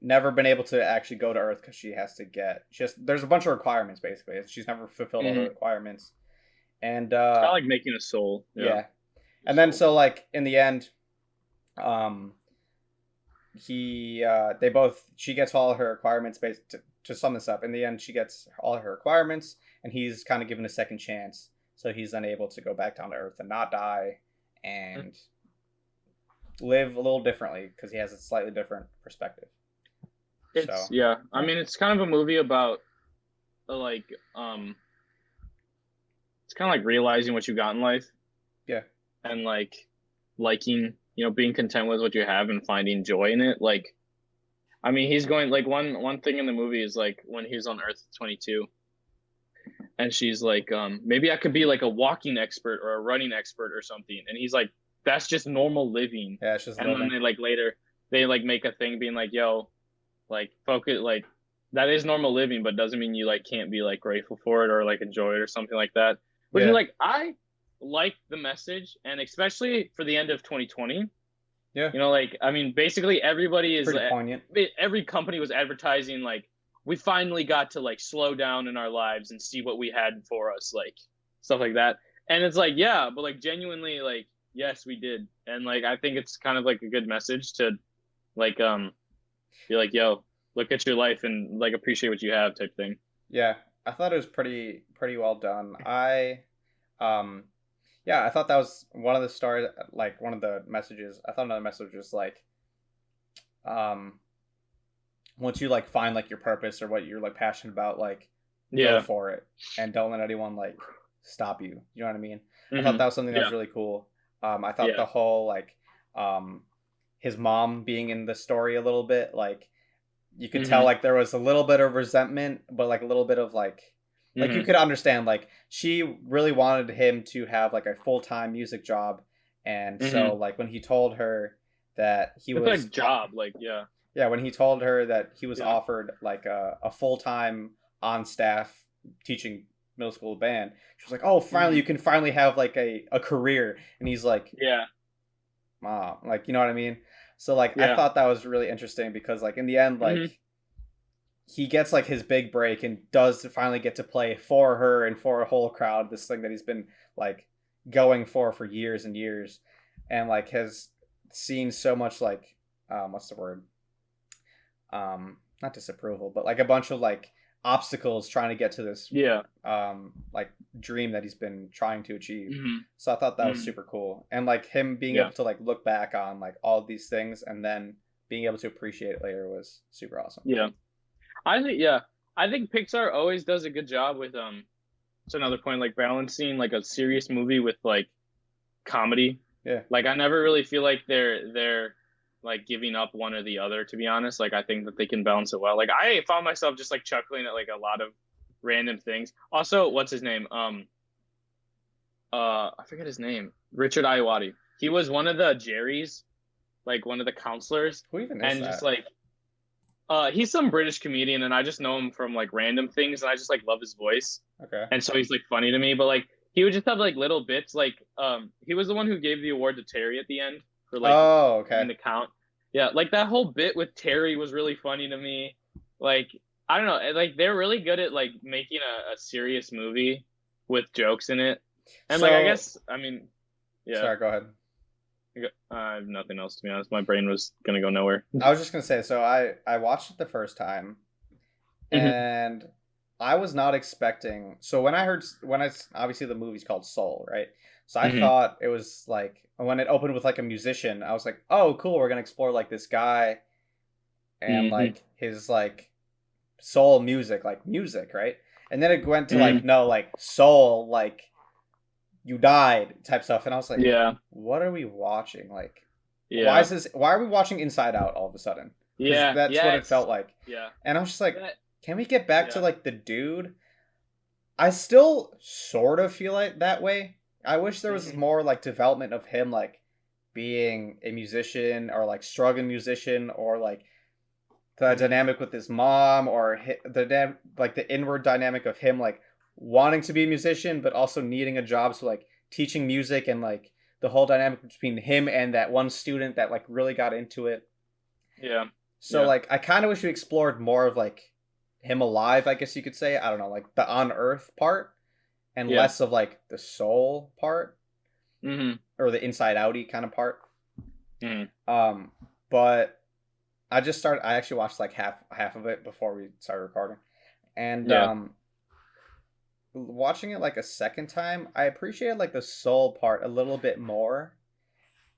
never been able to actually go to Earth because there's a bunch of requirements basically. She's never fulfilled all the Mhm. requirements. And It's kind of like making a soul. yeah. A And then soul. so like in the end, um she gets all her requirements based to sum this up. In the end, she gets all her requirements and he's kind of given a second chance. So he's then able to go back down to Earth and not die and live a little differently because he has a slightly different perspective. So Yeah. I yeah. mean, it's kind of a movie about like it's kind of like realizing what you got in life Yeah. and like liking being content with what you have and finding joy in it. Like, I mean, he's going like one thing in the movie is like when he was on Earth 22, and she's like, maybe I could be like a walking expert or a running expert or something, and he's like, that's just normal living. Yeah, it's just And then living. they like later they like make a thing being like, yo, like focus like that is normal living, but doesn't mean you like can't be like grateful for it or like enjoy it or something like that. Which is Yeah, like I like the message, and especially for the end of 2020. yeah, Like I mean, basically everybody is pretty poignant. every company was advertising like we finally got to like slow down in our lives and see what we had for us, like stuff like that. And it's like, yeah, but like genuinely, like yes, we did, and like I think it's kind of like a good message to like be like, yo, look at your life and like appreciate what you have, type thing. Yeah, I thought it was pretty well done. Um, yeah, I thought that was one of the stars, like one of the messages. I thought another message was like, um, once you like find like your purpose or what you're like passionate about, like go Yeah. for it and don't let anyone like stop you. You know what I mean? I thought Hmm. that was something that was Yeah. really cool. I thought Yeah. the whole like um his mom being in the story a little bit, like you could tell Hmm. like there was a little bit of resentment, but like a little bit of like you Hmm. could understand like she really wanted him to have like a full-time music job, and so Hmm. like when he told her that he It's was like job, like yeah. yeah, when he told her that he was Yeah. offered like a full-time on staff teaching middle school band, she was like, oh, finally Hmm. you can finally have like a career, and he's like, Yeah. mom, like, you know what I mean? So like I Yeah. thought that was really interesting because like in the end, Hmm. like he gets like his big break and does finally get to play for her and for a whole crowd, this thing that he's been like going for years and years, and like has seen so much like what's the word, not disapproval, but like a bunch of like obstacles trying to get to this Yeah. like dream that he's been trying to achieve. Hmm. So I thought that was Hmm. super cool, and like him being Yeah. able to like look back on like all of these things and then being able to appreciate it later was super awesome. Yeah. Yeah. I think Pixar always does a good job with it's another point like balancing like a serious movie with like comedy. Yeah. Like I never really feel like they're like giving up one or the other, to be honest. Like I think that they can balance it well. Like I found myself just like chuckling at like a lot of random things. Also, what's his name? I forget his name. Richard Iowati. He was one of the Jerrys, like one of the counselors, Who even is and just that? like he's some British comedian, and I just know him from like random things, and I just like love his voice, Okay. and so he's like funny to me. But like he would just have like little bits, like he was the one who gave the award to Terry at the end for like Oh, okay. doing the count. Yeah, like that whole bit with Terry was really funny to me. Like I don't know, like they're really good at like making a serious movie with jokes in it, and like I So, guess I mean yeah, sorry, go ahead. I have nothing else to be honest. My brain was gonna go nowhere. I was just gonna say, so I watched it the first time, Hmm. and I was not expecting. So when I heard when it's obviously the movie's called Soul, right? So I Hmm. thought it was like when it opened with like a musician, I was like, oh, cool, we're gonna explore like this guy and Hmm. like his like soul music, like music, right? And then it went to Hmm. like no, like soul, like you died type stuff, and I was like, Yeah, what are we watching? Like, why yeah, is this? Why are we watching Inside Out all of a sudden? Because yeah, that's what yeah. it felt It's like, yeah, and I was just like, that can we get back to yeah. like the dude? I still sort of feel like that way. I wish there was Hmm. more like development of him like being a musician or like struggling musician or like the Hmm. dynamic with his mom or like the inward dynamic of him like wanting to be a musician but also needing a job, so like teaching music and like the whole dynamic between him and that one student that like really got into it. Yeah, So yeah, like I kind of wish we explored more of like him alive, I guess you could say. I don't know, like the on earth part and yeah. less of like the soul part Hmm. or the inside outy kind of part. Hmm. um but I actually watched like half of it before we started recording, and Yeah. watching it like a second time, I appreciated like the soul part a little bit more.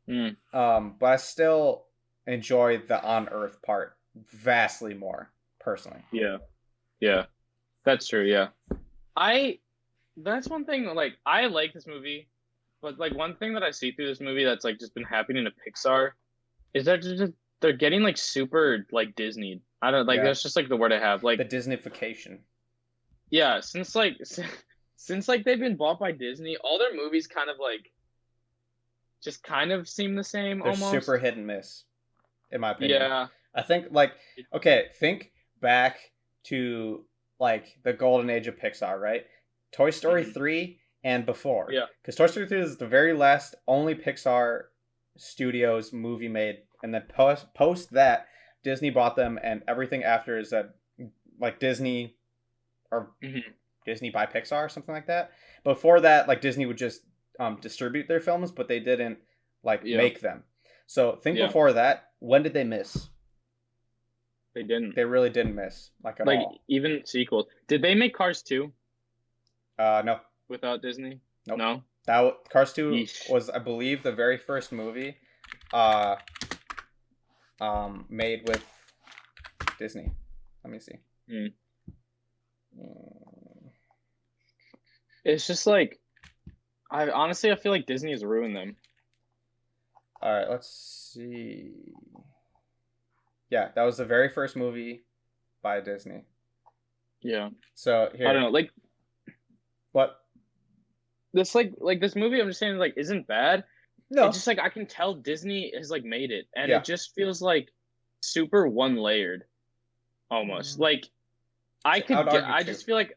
Mm. But I still enjoy the on Earth part vastly more personally. Yeah. Yeah. That's true. Yeah. I that's one thing like I like this movie. But like one thing that I see through this movie that's like just been happening to Pixar is that they're getting like super like Disney. I don't like Yeah, that's just like the word I have. the Like Disneyfication. yeah, since like they've been bought by Disney, all their movies kind of like just kind of seem the same They're super almost. hit and miss, in my opinion. Yeah. I think like okay, think back to like the golden age of Pixar, right? Toy Story Mhm. 3 and before. Yeah. Because Toy Story 3 is the very last only Pixar Studios movie made, and then post that Disney bought them, and everything after is that like Disney or Hmm. Disney by Pixar or something like that. Before that, like Disney would just distribute their films, but they didn't like Yeah. make them. So think Yeah. before that, when did they miss? They didn't. They really didn't miss like at Like all. even sequels. Did they make Cars 2 No, without Disney? nope. No. Cars 2 Yeesh. was, I believe, the very first movie uh made with Disney. Let me see. Mm. Mm, It's just like I feel like Disney has ruined them. all right, let's see. Yeah, that was the very first movie by Disney. Yeah. So I don't here, know. Like what? this like this movie I'm just saying like isn't bad. It's No. just like I can tell Disney has like made it and Yeah. it just feels like super one layered almost. Like I I could would get argue I two. just feel like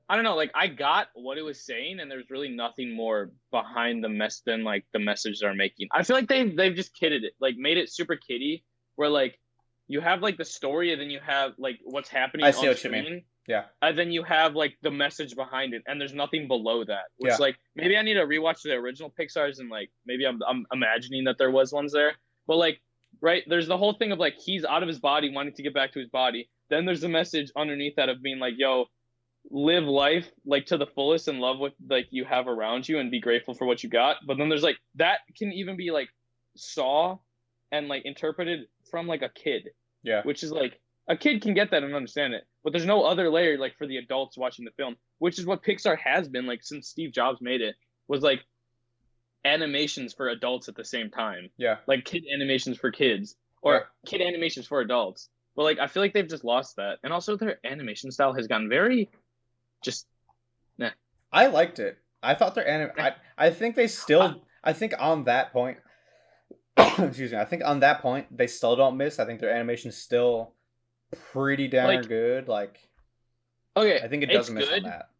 I don't know, like I got what it was saying and there's really nothing more behind the mess than like the message they're making. I feel like they've just kidded it, like made it super kiddie where like you have like the story and then you have like what's I happening see on what you mean. screen Yeah. and then you have like the message behind it and there's nothing below that, which Yeah. like maybe I need to rewatch the original Pixar's and like maybe I'm imagining that there was ones there, but like right there's the whole thing of like he's out of his body wanting to get back to his body, then there's a message underneath that of being like yo, live life like to the fullest and love what like you have around you and be grateful for what you got. But then there's like that can even be like saw and like interpreted from like a kid, Yeah. which is like a kid can get that and understand it. But there's no other layer like for the adults watching the film, which is what Pixar has been like since Steve Jobs made it, was like animations for adults at the same time. Yeah. Like kid animations for kids Yeah. or kid animations for adults. But like I feel like they've just lost that. And also their animation style has gotten very just nah. I liked it. I thought their anime. I think they still. I think on that point. Excuse me. I think on that point they still don't miss. I think their animation's still pretty Like darn good. Like okay, I think it it's doesn't miss on good. that.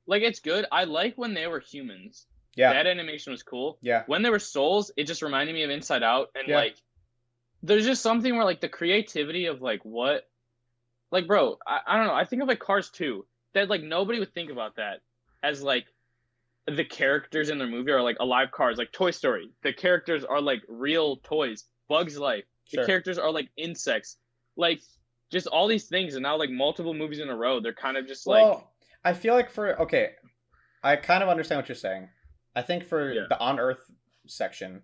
Like it's good. I like when they were humans. Yeah. That animation was cool. Yeah. When they were souls, it just reminded me of Inside Out and Yeah. like there's just something where like the creativity of like what like bro, I don't know. I think of like Cars 2 that like nobody would think about that as like the characters in the movie are like alive cars, like Toy Story. The characters are like real toys. Bugs Life. The Sure. characters are like insects. Like just all these things, and now like multiple movies in a row, they're kind of just like Well, I feel like for okay, I kind of understand what you're saying. I think for yeah, the on Earth section,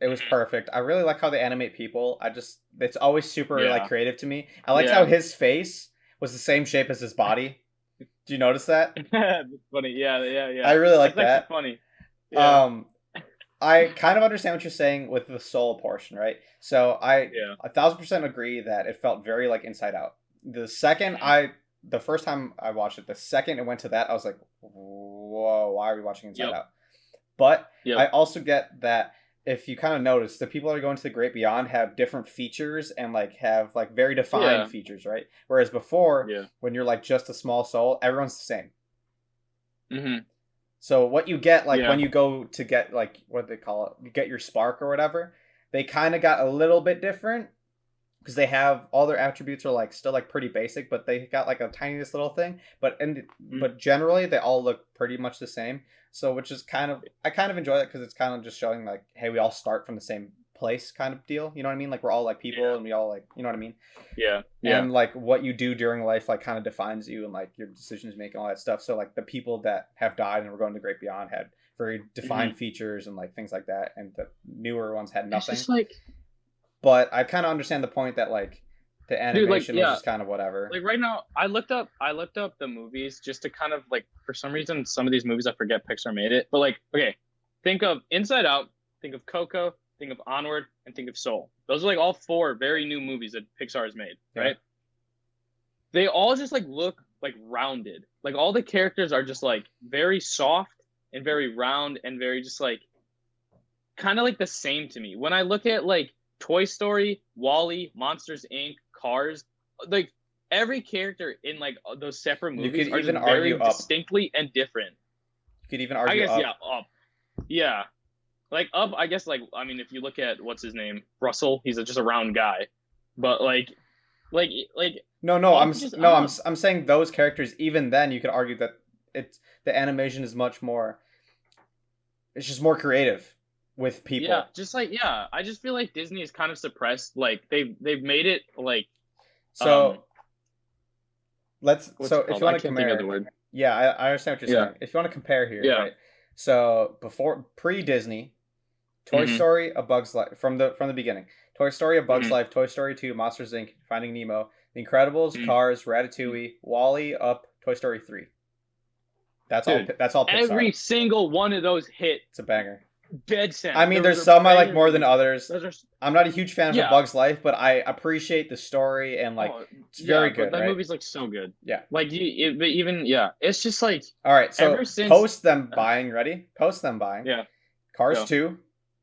it was perfect. I really like how they animate people. I just it's always super like yeah, creative to me. I liked how yeah. his face was the same shape as his body. Do you notice that? That's funny. Yeah, yeah, I yeah. really like That's actually that. funny. Yeah, Um, I kind of understand what you're saying with the soul portion, right? So I yeah. 1,000% agree that it felt very like Inside Out. The first time I watched it, the second it went to that, I was like, whoa, why are we watching Inside Yep, Out? But yep. I also get that if you kind of notice, the people that are going to the Great Beyond have different features and like have like very defined Yeah, features, right? Whereas before, yeah. when you're like just a small soul, everyone's the same. Mhm. So what you get like Yeah, when you go to get like what they call it, you get your spark or whatever, they kind of got a little bit different because they have all their attributes are like still like pretty basic, but they got like a tiniest little thing. mm, But generally they all look pretty much the same. So which is kind of I kind of enjoy that because it's kind of just showing like hey we all start from the same place kind of deal. You know what I mean? Like we're all like people yeah, and we all like you know what I mean? yeah, yeah. And like what you do during life like kind of defines you and like your decisions you make and all that stuff. So like the people that have died and were going to great beyond had very Mhm. defined features and like things like that, and the newer ones had It's nothing. just like, But I kind of understand the point that like the dude, like, animation was yeah, just kind of whatever. like right now I looked up the movies just to kind of like for some reason some of these movies I forget Pixar made it. But like okay, think of Inside Out, think of Coco, think of Onward, and think of Soul. Those are like all four very new movies that Pixar has made, Yeah. right? They all just like look like rounded. Like all the characters are just like very soft and very round and very just like kind of like the same to me. When I look at like Toy Story, Wall-E, Monsters Inc., Cars, like every character in like those separate You movies could are even just very argue Up. distinctly and different. You could even I argue guess Up. yeah, Up. Yeah. Like Up, I guess like I mean if you look at what's his name? Russell, he's just a round guy. But like No, Up just I'm saying those characters. Even then, you could argue that it's the animation is much more. It's just more creative with people. yeah, just like yeah, I just feel like Disney is kind of suppressed. Like they've made it like So let's. what's So it if called? you I want to can't think of the compare, word. yeah, I understand what you're Yeah. saying. If you want to compare here, Yeah. right? So before pre-Disney, Toy Mhm. Story, A Bug's Life from the beginning. Toy Story, A Bug's Mhm. Life, Toy Story 2, Monsters Inc., Finding Nemo, The Incredibles, Mhm. Cars, Ratatouille, Wall-E, Up, Toy Story 3. That's all. Dude, That's all Pixar. every single one of those hit It's a banger. dead center. I mean, there's some I like more than others. Those are I'm not a huge fan of A Yeah. Bug's Life, but I appreciate the story and like it's very good. But that Right? movie's like so good. Yeah. Like but even it's just like All right. So ever since post them buying. Ready? Post them buying. yeah Cars Go. 2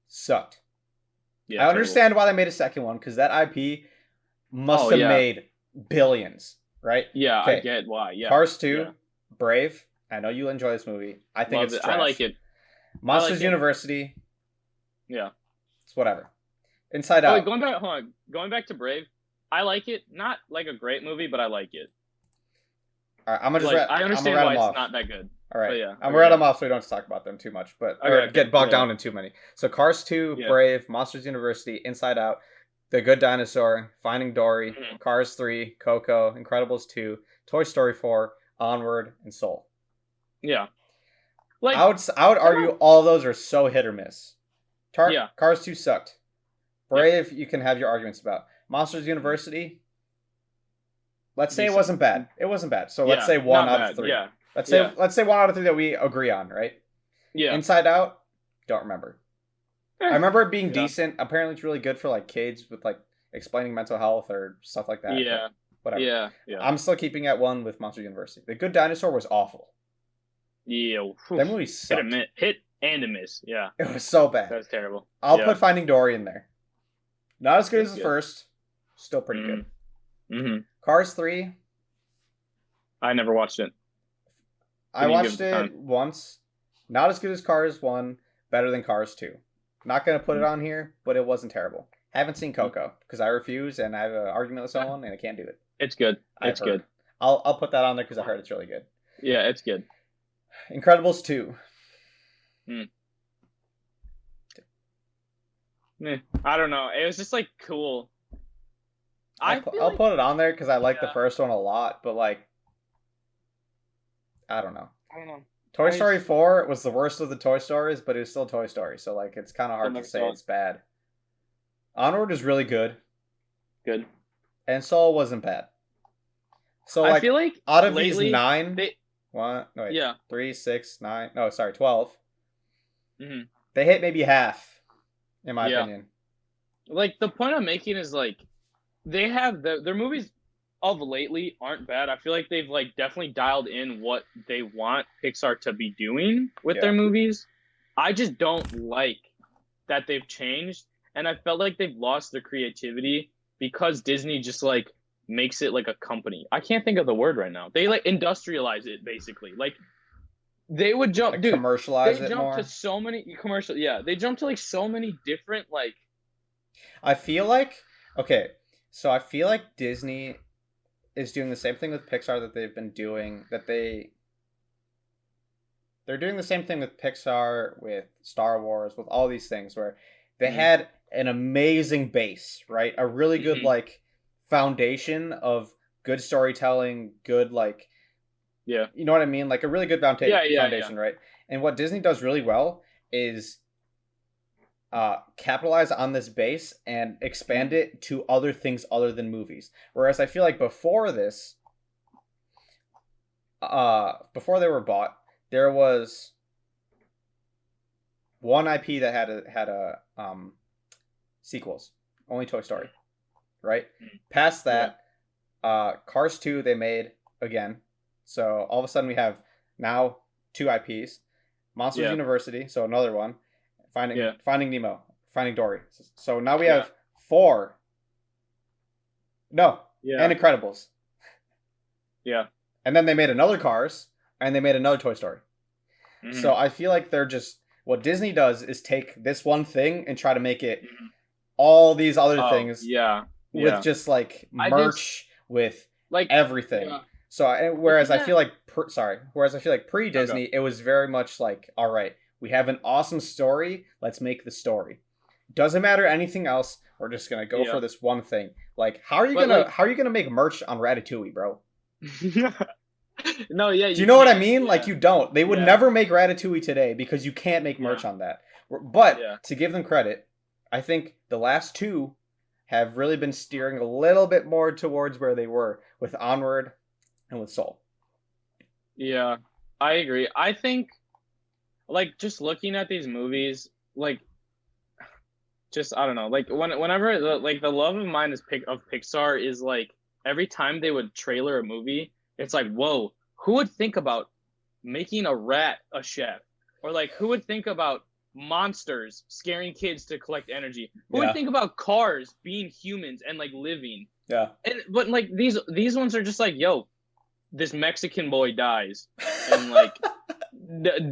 sucked. yeah. I understand why they made a second one because that IP must Oh, have yeah. made billions, right? Yeah, Okay. I get why. Yeah, Cars 2, yeah. Brave. I know you enjoy this movie. I think Love it's it. trash. I like it. Monsters like it. University. Yeah. It's whatever. Inside Oh, Out. wait, going back to Brave. I like it. Not like a great movie, but I like it. All right, I'm gonna just Like, I understand I'm why gonna it's off. not that good. All right, But yeah, I'm gonna okay, write yeah. them off so we don't have to talk about them too much, but or Okay, get bogged yeah. down in too many. So Cars 2, Yeah. Brave, Monsters University, Inside Out, The Good Dinosaur, Finding Dory, Mhm. Cars 3, Coco, Incredibles 2, Toy Story 4, Onward, and Soul. Yeah. Like I would argue all those are so hit or miss. Yeah. Cars 2 sucked. Brave, you can have your arguments about. Monsters University, let's say it Decent. wasn't bad. It wasn't bad. So let's Yeah, say one not out bad. of 3. Yeah. Let's Yeah. say 1 out of 3 that we agree on, right? Yeah. Inside Out, don't remember. I remember it being Yeah. decent. Apparently, it's really good for like kids with like explaining mental health or stuff like that. Yeah. Whatever. Yeah. I'm still keeping at 1 with Monsters University. The Good Dinosaur was awful. Yeah. That movie sucked. Hit and a miss. Yeah. It was so bad. That's terrible. I'll put Finding Dory in there. Not as good That's as the good. first. Still pretty good. Mm-hmm. Cars 3. I never watched it. I you watched give it once. Not as good as Cars 1. Better than Cars 2. Not going to put it on here, but it wasn't terrible. Haven't seen Coco because I refuse and I have an argument with someone and I can't do it. It's good. It's good. I'll put that on there because I heard it's really good. Yeah, it's good. Incredibles 2. I don't know. It was just like cool. I'll put it on there because I like the first one a lot, but like, I don't know. Toy Story 4 was the worst of the Toy Stories, but it was still Toy Story, so like it's kind of hard to say it's bad. Onward is really good. Good. And Soul wasn't bad. So I like, feel like out of lately, these 9, they, 3, 6, 9, no, sorry, 12. Mm-hmm. They hit maybe half, in my opinion. Like the point I'm making is like they have their movies of lately aren't bad. I feel like they've like definitely dialed in what they want Pixar to be doing with their movies. I just don't like that they've changed, and I felt like they've lost their creativity because Disney just like makes it like a company. I can't think of the word right now. They like industrialize it basically. Like they would jump, like commercialize they it jump more. to so many commercial. Yeah, they jump to like so many different like. I feel like I feel like Disney is doing the same thing with Pixar that they've been doing. They're doing the same thing with Pixar, with Star Wars, with all these things where they had an amazing base, right? A really good like foundation of good storytelling, good like you know what I mean? Like a really good foundation, right? And what Disney does really well is capitalize on this base and expand it to other things other than movies. Whereas I feel like before this, before they were bought, there was one IP that had a sequels. Only Toy Story, right? Past Yeah. that, Cars 2 they made again. So all of a sudden we have now two IPs. Monsters Yeah. University, so another one. Yeah. Finding Nemo, Finding Dory. So now we Yeah. have four. No, Yeah. and Incredibles. Yeah. And then they made another Cars, and they made another Toy Story. Hmm. So I feel like they're just what Disney does is take this one thing and try to make it Hmm. all these other Oh, things yeah. with Yeah. just like I just merch with like, everything. yeah. So Like, whereas I yeah. feel like whereas I feel like pre No, go. Disney it was very much like all right, we have an awesome story, let's make the story. Doesn't matter anything else. We're just gonna go Yeah. for this one thing. Like But like, how are you gonna make merch on Ratatouille, bro? no, yeah, Do you you know what I can't. mean? Like Yeah. you don't. They would Yeah. never make Ratatouille today because you can't make Yeah. merch on that. But Yeah. to give them credit, I think the last two have really been steering a little bit more towards where they were with Onward and with Soul. Yeah. I agree. I think like just looking at these movies, like just I don't know, like whenever like the love of mine is of Pixar is like every time they would trailer a movie, it's like, whoa, who would think about making a rat a chef? Or like who would think about monsters scaring kids to collect energy? Who would Yeah. think about cars being humans and like living? Yeah. And but like these ones are just like, yo, this Mexican boy dies and like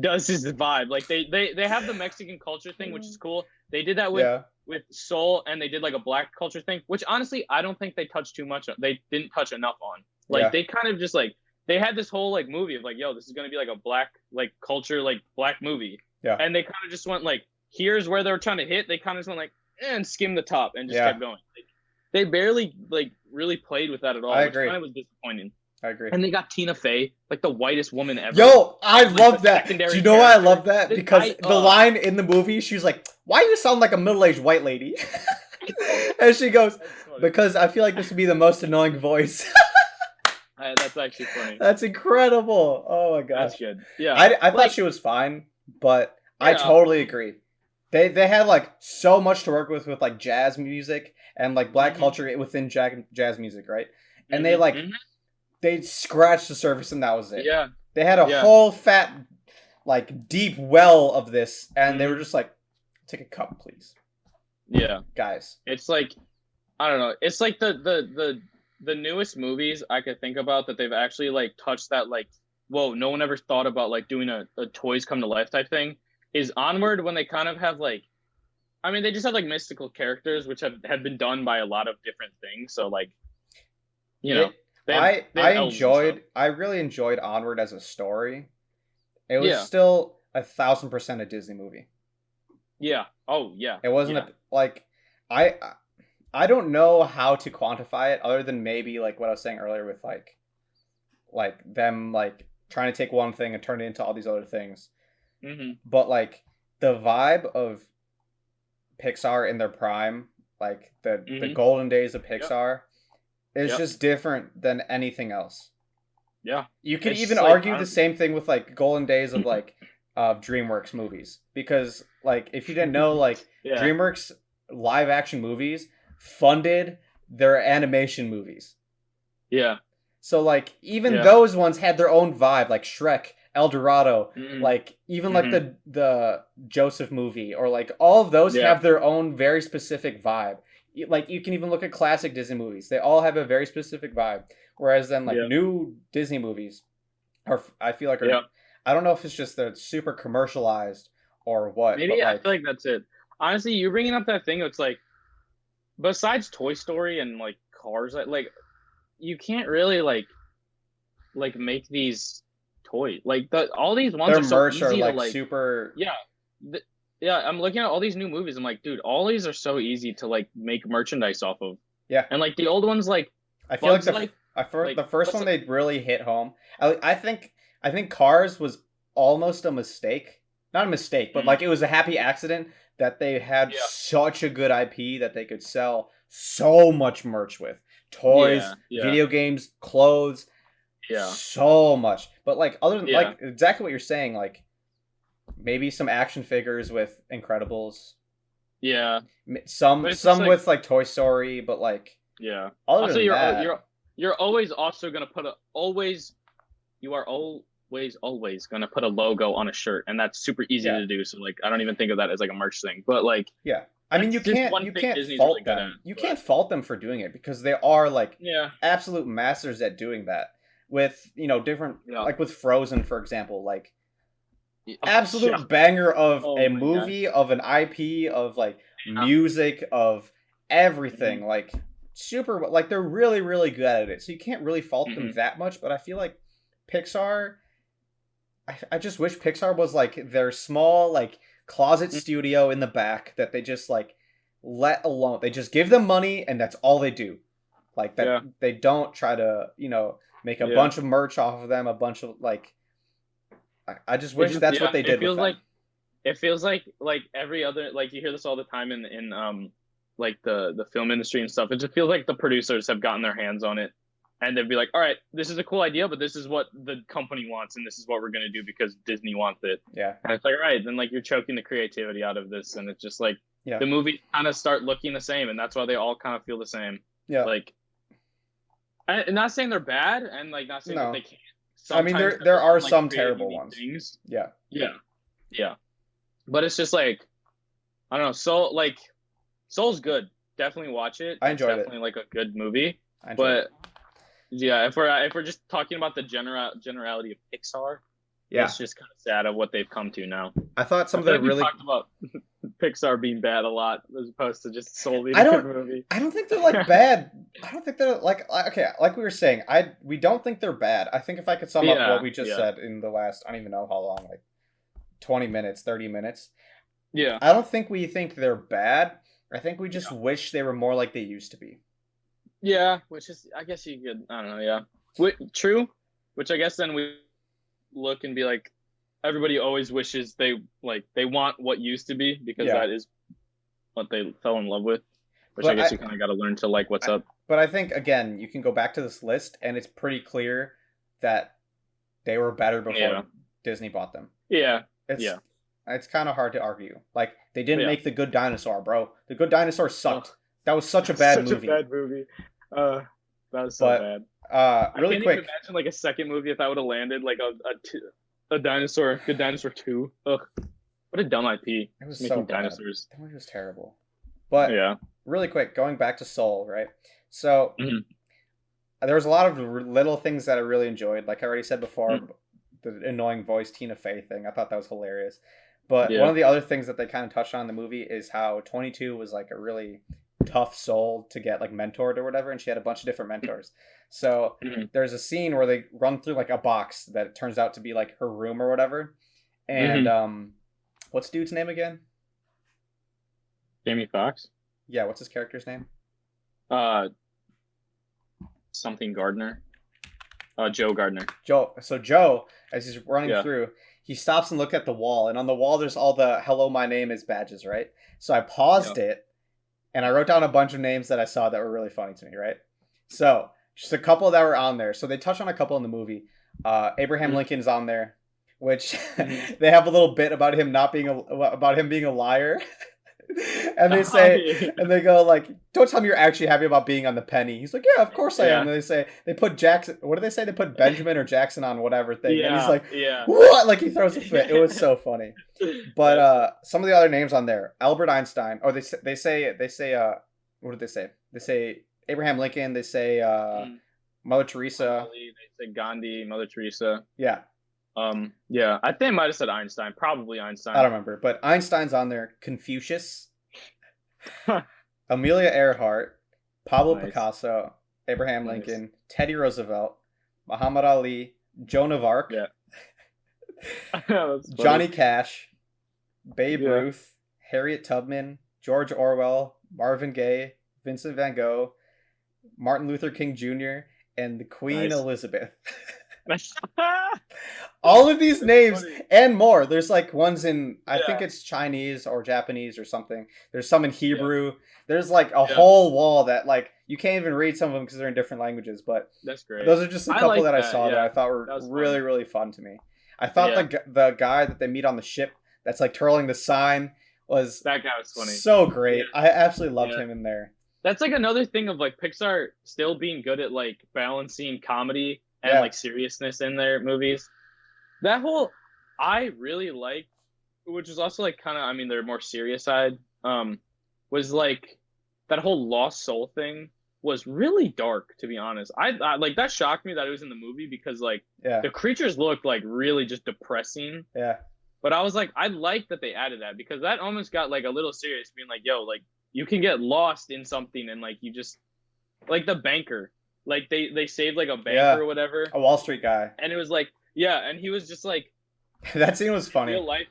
does his vibe. Like they have the Mexican culture thing, which is cool. They did that Yeah. with Soul, and they did like a black culture thing, which honestly I don't think they touched too much. They didn't touch enough on. Like Yeah. they kind of just like they had this whole like movie of like, yo, this is gonna be like a black like culture like black movie, Yeah. and they kind of just went like, here's where they're trying to hit. They kind of just went like and skim the top and just Yeah. kept going. Like, they barely like really played with that at all, I which agree. kind of was disappointing. I agree. And they got Tina Fey, like the whitest woman ever. Yo, I like, love that. Do secondary you know why I character. love that? Because the line in the movie, she's like, "Why do you sound like a middle-aged white lady?" And she goes, "Because I feel like this would be the most annoying voice." That's actually funny. That's incredible. Oh my That's gosh. good. Yeah. I thought Like, she was fine, but I yeah. totally agree. They had like so much to work with like jazz music and like black Mhm. culture within jazz music, right? And Mhm, they like mhm. they scratched the surface and that was it. Yeah. They had a Yeah. whole fat like deep well of this and they were just like, take a cup, please. Yeah. Guys. It's like I don't know. It's like the newest movies I could think about that they've actually like touched that like, whoa, no one ever thought about like doing a toys come to life type thing is Onward, when they kind of have like I mean they just have like mystical characters which have been done by a lot of different things. So like you know they have elves and stuff. I really enjoyed Onward as a story. It was Yeah. still 1,000% a Disney movie. Yeah. Oh yeah. It wasn't Yeah. like I I don't know how to quantify it other than maybe like what I was saying earlier with like them like trying to take one thing and turn it into all these other things. Mhm. But like the vibe of Pixar in their prime, like the Mhm. golden days of Pixar, is Yep. just different than anything else. Yeah. You could It's even just like, argue the same thing with like golden days of like DreamWorks movies because like if you didn't know like yeah. DreamWorks live action movies funded their animation movies. Yeah. So like even Yeah. those ones had their own vibe like Shrek, El Dorado, Mhm. like even like the Joseph movie or like all of those Yeah. have their own very specific vibe. Like you can even look at classic Disney movies. They all have a very specific vibe. Whereas then like Yeah. new Disney movies are I feel like are Yeah. I don't know if it's just they're super commercialized or what, Maybe but I like feel like that's it. Honestly, you're bringing up that thing. It's like, besides Toy Story and like Cars, like you can't really like make these toys. Like all these ones their are so merch easy are to like like. super Yeah, yeah. I'm looking at all these new movies. I'm like, dude, all these are so easy to like make merchandise off of. Yeah. And like the old ones, like I feel like Bugs Life, the first one they really hit home. I think Cars was almost a mistake. Not a mistake, but like it was a happy accident that they had such a good IP that they could sell so much merch with. Toys, video games, clothes. Yeah. So much. But like other than like exactly what you're saying, like maybe some action figures with Incredibles. Yeah, Some but it's just some like with like Toy Story, but like yeah. other Also, than that, you're always also gonna put a always you are always gonna put a logo on a shirt, and that's super easy yeah, to do. So like, I don't even think of that as like a merch thing, but like yeah. I mean, that's you just can't one you thing can't Disney's really fault good at. them. You But can't fault them for doing it because they are like yeah, absolute masters at doing that with different, yeah, like with Frozen, for example, like oh, yeah. absolute banger of Oh a my gosh. movie, of an IP, of like Yeah. music, of everything. Hmm. Like super, like they're really, really good at it. So you can't really fault them Hmm. that much. But I feel like Pixar, I just wish Pixar was like their small, like closet studio in the back that they just like let alone. They just give them money and that's all they do. Like that, Yeah, they don't try to, make a yeah. bunch of merch off of them, a bunch of like, I just It wish just that's what yeah. they did with them. It feels like every other like you hear this all the time in like the film industry and stuff. It just feels like the producers have gotten their hands on it, and they'd be like, all right, this is a cool idea, but this is what the company wants, and this is what we're gonna do because Disney wants it. Yeah. And it's like, all right, then like you're choking the creativity out of this, and it's just like Yeah. the movies kind of start looking the same, and that's why they all kind of feel the same. Yeah. Like, I'm not saying they're bad, and like not saying that No. they can't. I mean, Sometimes there are like some create terrible unique ones. things. Yeah. Yeah, yeah. But it's just like I don't know. Soul's good. Definitely watch it. I It's enjoyed it. definitely like a good movie. I enjoyed But it. yeah, if we're just talking about the generality of Pixar, Yeah. it's just kind of sad of what they've come to now. I thought some I of feel the like we really talked about Pixar being bad a lot as opposed to just Soul being I a good don't movie. I don't think they're like bad. I don't think they're like okay, like we were saying, we don't think they're bad. I think if I could sum up what Yeah, we just yeah, said in the last, I don't even know how long, like 20 minutes, 30 minutes. yeah, I don't think we think they're bad. I think we just yeah, wish they were more like they used to be. yeah. Which is, I guess you could, I don't know, yeah. True. Which I guess then we look and be like, everybody always wishes they want what used to be because Yeah. that is what they fell in love with. Which I But guess you kind of got to learn to like what's up. but I think again, you can go back to this list and it's pretty clear that they were better before Yeah, Disney bought them. yeah, It's yeah, it's kind of hard to argue. Like they didn't yeah. make The Good Dinosaur, bro. The Good Dinosaur Oh, sucked. That was such a that's bad such a movie. bad movie. That was so But bad. I really can't even quick, imagine like a second movie if that would have landed like a dinosaur, Good Dinosaur 2. Ugh, what a dumb IP. it was Just so making bad. dinosaurs. That movie was terrible. But Yeah. really quick, going back to Soul, right? So Mhm. there was a lot of little things that I really enjoyed. Like I already said before, Mhm. the annoying voice Tina Fey thing. I thought that was hilarious. But one Yeah. of the other things that they kind of touched on in the movie is how 22 was like a really tough soul to get like mentored or whatever, and she had a bunch of different mentors. So Mhm. there's a scene where they run through like a box that it turns out to be like her room or whatever. And Mhm. what's dude's name again? Jamie Foxx. Yeah, what's his character's name? Uh, something Gardner. Joe Gardner. Joe. So Joe, as he's running Yeah. through, he stops and look at the wall, and on the wall there's all the "Hello, my name is" badges, right? So I paused Yeah. it, and I wrote down a bunch of names that I saw that were really funny to me, right? So just a couple that were on there. So they touch on a couple in the movie. Abraham Mhm. Lincoln's on there, which Mhm. they have a little bit about him not being about him being a liar. And they say, and they go like, "Don't tell me you're actually happy about being on the penny." He's like, "Yeah, of course I am." Yeah. And they say they put Jackson. What do they say? They put Benjamin or Jackson on whatever thing, and he's Yeah. like, Yeah. "What?" Like he throws a fit. It was so funny. But some of the other names on there, Albert Einstein. Oh, they say what did they say? They say Abraham Lincoln. They say Mhm. Mother Teresa. They said Gandhi, Mother Teresa. Yeah, Yeah, I think I might have said Einstein. Probably I Einstein. don't remember, but Einstein's on there. Confucius, Amelia Earhart, Pablo Nice. Picasso, Abraham Nice. Lincoln, Teddy Roosevelt, Muhammad Ali, Joan of Arc, Yeah. That's funny. Johnny Cash, Babe Yeah. Ruth, Harriet Tubman, George Orwell, Marvin Gaye, Vincent van Gogh, Martin Luther King Jr., and the Queen Nice. Elizabeth. That's All of these names funny. and more. There's like ones in, I Yeah. think it's Chinese or Japanese or something. There's some in Hebrew. There's like a whole wall that like you can't even read some of them because they're in different languages. But That's great. those are just a I couple like that I that, saw that yeah. I thought were That was really, fun. really fun to me. I thought Yeah. the guy that they meet on the ship, that's like twirling the sign was That guy was funny. so great. Yeah, I absolutely loved yeah. him in there. That's like another thing of like Pixar still being good at like balancing comedy and Yeah, like seriousness in their movies. That whole I really liked, which is also like kind of I mean their more serious side, was like that whole lost soul thing was really dark to be honest. I like that shocked me that it was in the movie because like yeah, the creatures looked like really just depressing. yeah. But I was like, I like that they added that because that almost got like a little serious, being like, yo, like you can get lost in something and like you just like the banker, like they saved like a banker Yeah, or whatever, a Wall Street guy. and it was like, yeah, and he was just like That scene was in funny. real life,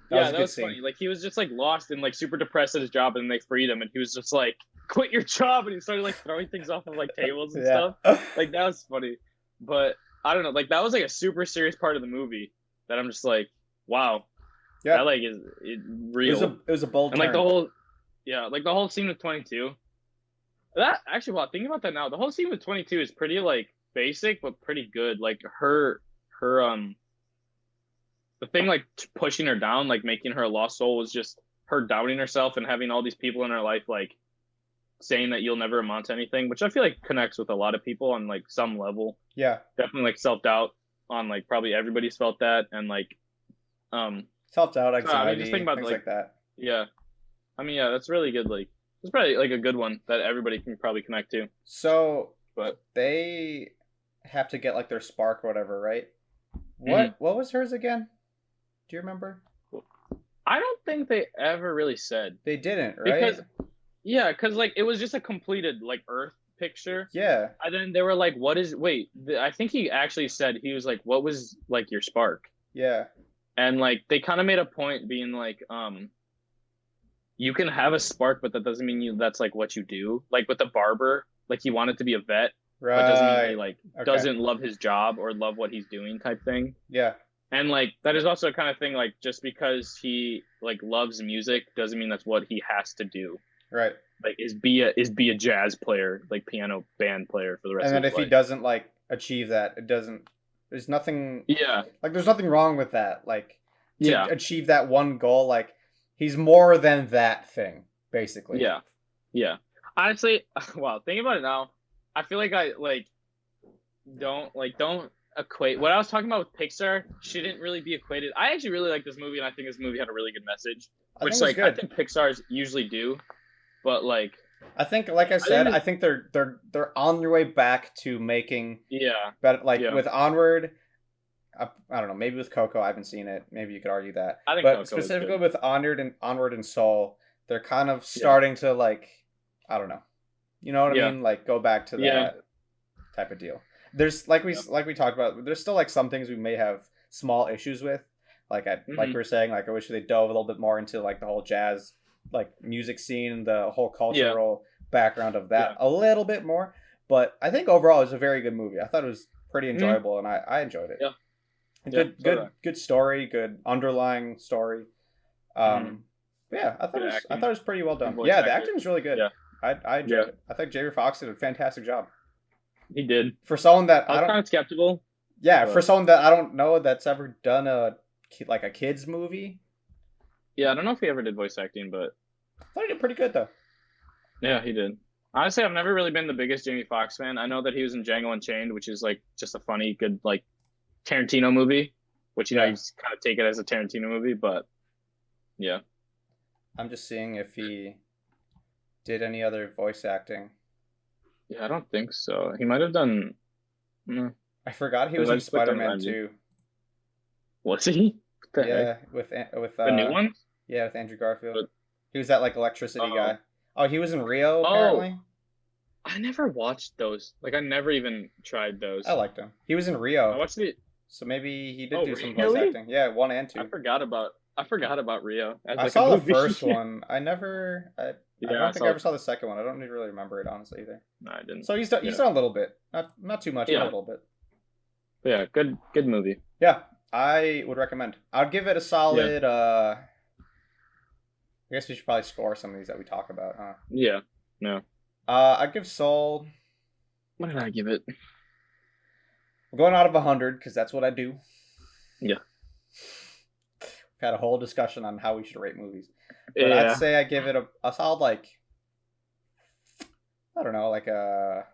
That was yeah, a that good was scene. funny. Like he was just like lost and like super depressed at his job, and they freed him, and he was just like, quit your job, and he started like throwing things off of like tables and Yeah, stuff. Like that was funny, but I don't know, like that was like a super serious part of the movie that I'm just like, wow, yeah. that like is It was real. a bold And like the turn. whole, yeah, like the whole scene with 22. That actually, well, thinking about that now, the whole scene with 22 is pretty like basic but pretty good. Like her the thing like pushing her down, like making her a lost soul, was just her doubting herself and having all these people in her life like saying that you'll never amount to anything, which I feel like connects with a lot of people on like some level. Yeah, Definitely like self doubt on like probably everybody's felt that, and like um self doubt, so, I mean just think anxiety, about things like like that. yeah. I mean yeah, that's really good. Like it's probably like a good one that everybody can probably connect to. So But they have to get like their spark or whatever, right? mhm. What was hers again? Do you remember? I don't think they ever really said They didn't, right? because yeah, because like it was just a completed like Earth picture, Yeah, and then they were like, "What is?" Wait, I think he actually said he was like, "What was like your spark?" yeah, And like they kind of made a point being like, you can have a spark, but that doesn't mean you that's like what you do. Like with the barber, like he wanted to be a vet, but doesn't mean he right. like Okay, doesn't love his job or love what he's doing type thing. yeah, And like that is also a kind of thing like just because he like loves music doesn't mean that's what he has to do. right. Like is be a jazz player, like piano band player for the rest And of then his if he life. doesn't like achieve that, it doesn't. There's nothing Yeah, like there's nothing wrong with that. Like to yeah, achieve that one goal, like he's more than that thing, basically. yeah, yeah. Honestly, wow, thinking about it now, I feel like I don't equate what I was talking about with Pixar shouldn't really be equated. I actually really like this movie, and I think this movie had a really good message, I think which it's like I good. think Pixar's usually do, but like I think, like I I think said, this, I think they're on their way back to making yeah, better. Like yeah. with Onward, I don't know. Maybe with Coco, I haven't seen it. Maybe you could argue that. I think But Coco was specifically good. with Onward and Soul, they're kind of Yeah, starting to like, I don't know. You know what I yeah, mean? Like go back to yeah, that type of deal. There's yeah. like we talked about. There's still like some things we may have small issues with. Like we Hmm. were saying, like I wish they dove a little bit more into like the whole jazz like music scene, the whole Yeah, cultural background of yeah, that a little bit more. But I think overall it was a very good movie. I thought it was pretty hmm, enjoyable, and I enjoyed it. yeah, yeah. So did I. Good story, good underlying story. Hmm. Yeah, Good I thought acting, it was pretty well good done. voice Yeah, the actor. acting was really good. Yeah, I yeah. enjoyed it. I think Jamie Foxx did a fantastic job He did. for someone that I I was don't. kind of skeptical, Yeah, for but someone that I don't know that's ever done like a kids movie. yeah, I don't know if he ever did voice acting, but I thought he did pretty good though. yeah, he did. Honestly, I've never really been the biggest Jamie Foxx fan. I know that he was in Django Unchained, which is like just a funny, good like Tarantino movie, which you know you Yeah, just kind of take it as a Tarantino movie, but yeah, I'm just seeing if he did any other voice acting. yeah, I don't think so. He might have done. No, I forgot he was because I in just looked Spider on Man IMDb. too. Was he? What the heck? Yeah, with The new one? yeah with Andrew Garfield. But He was that like electricity oh, guy. Oh, he was in Rio oh, apparently. I never watched those. Like I never even tried I those. liked him. He was in I Rio, watched it. so maybe he did Oh, do some voice really? acting. Yeah, one and I two. forgot about Rio as I like a saw the movie. first one. I Yeah, I don't think I saw. ever saw the second one. I don't really remember it honestly either. No, I didn't. So he's Yeah, done a little bit, not too much, but a yeah, little bit. yeah. Good movie. Yeah, I would recommend. I'd give it a Yeah, solid. I guess we should probably score some of these that we talk about, huh? yeah. No. I'd give Soul. What did I give it? I'm going out of 100 because that's what I do. Yeah. had a whole discussion on how we should rate movies. But I'd Yeah. say I give it a solid like, I don't know, like a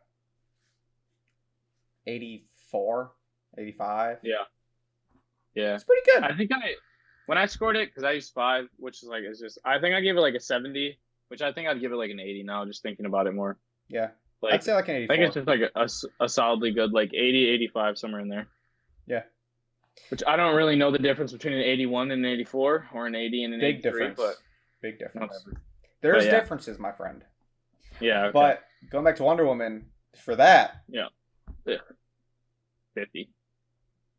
84, 85. Yeah. Yeah. It's pretty good. I think when I scored it, because I used 5, which is like, it's just, I think I gave it like a 70, which I think I'd give it like an 80 now, just thinking about it more. Yeah. Like, I'd say like an I think 84. it's just like a solidly good, like 80, 85, somewhere in there. Yeah. Which I don't really know the difference between an 81 and an 84 or an 80 and an Big 83, difference. but Big difference. whatever. There's But yeah. differences, my friend. Yeah. Okay. But going back to Wonder Woman, for that, yeah. 50.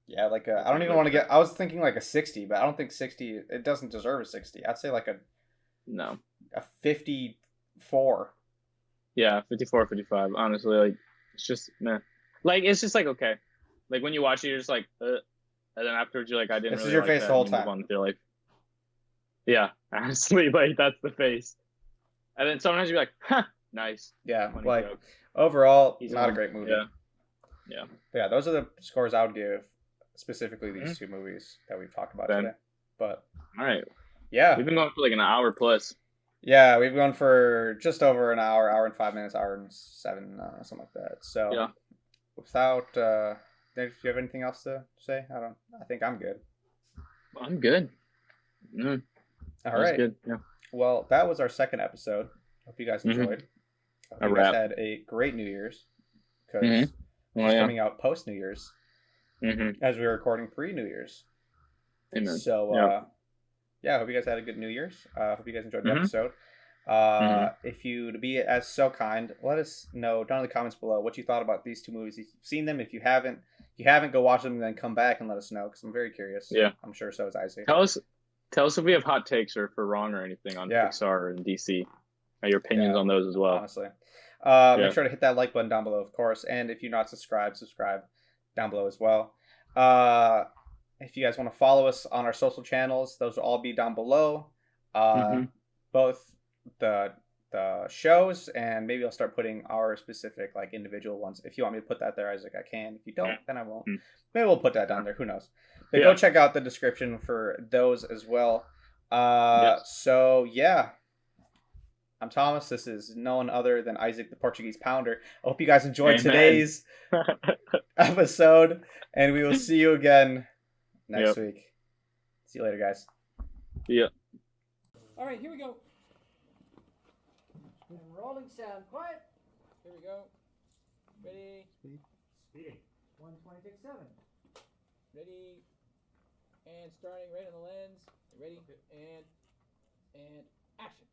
yeah, like I don't even want to get. I was thinking like a 60, but I don't think 60. It doesn't deserve a 60. I'd say like a No. 54. Yeah, 54, 55. Honestly, like it's just meh. Like it's just like okay. Like when you watch it, you're just like, and then afterwards you're like, I didn't This is really your like face that, the whole and you move time. on with your life. Yeah, honestly, like that's the face. And then sometimes you're like, huh, nice. Yeah, Funny like joke. overall, He's not a on. great movie. Yeah. Yeah. But yeah, those are the scores I would give specifically these two movies that we've talked about Ben. today. But All right. yeah, We've been going for like an hour plus. yeah, we've gone for just over an hour and 5 minutes, hour and 7, something like that. So Yeah. without, do you have anything else to say? I think I'm good. I'm good. Mm, All that's right. good. Yeah. Well, that was our second episode. Hope you guys enjoyed. Hope A you guys wrap. had a great New Year's because Oh, it's yeah. coming out post New Year's as we're recording pre New Year's. Amen. So yeah, I hope you guys had a good New Year's. Hope you guys enjoyed the episode. If you to be as so kind, let us know down in the comments below what you thought about these two movies. If you've seen them, if you haven't, go watch them and then come back and let us know because I'm very curious. Yeah, I'm sure so is Isaac. Tell us if we have hot takes or if we're wrong or anything on PIXAR and DC. Your opinions on those as well. Honestly, make sure to hit that like button down below, of course, and if you're not subscribed, subscribe down below as well. If you guys want to follow us on our social channels, those will all be down below. Both the shows, and maybe I'll start putting our specific like individual ones. If you want me to put that there, Isaac, I can. If you don't, then I won't. Maybe we'll put that down there. Who knows? But go check out the description for those as well. So yeah. I'm Thomas. This is no one other than Isaac, the Portuguese Pounder. I hope you guys enjoyed today's episode, and we will see you again next week. See you later, guys. Yeah. All right, here we go. And rolling sound. Quiet. Here we go. Ready. Speeding. 120, take 7. Ready. And starting right on the lens. Ready. And action.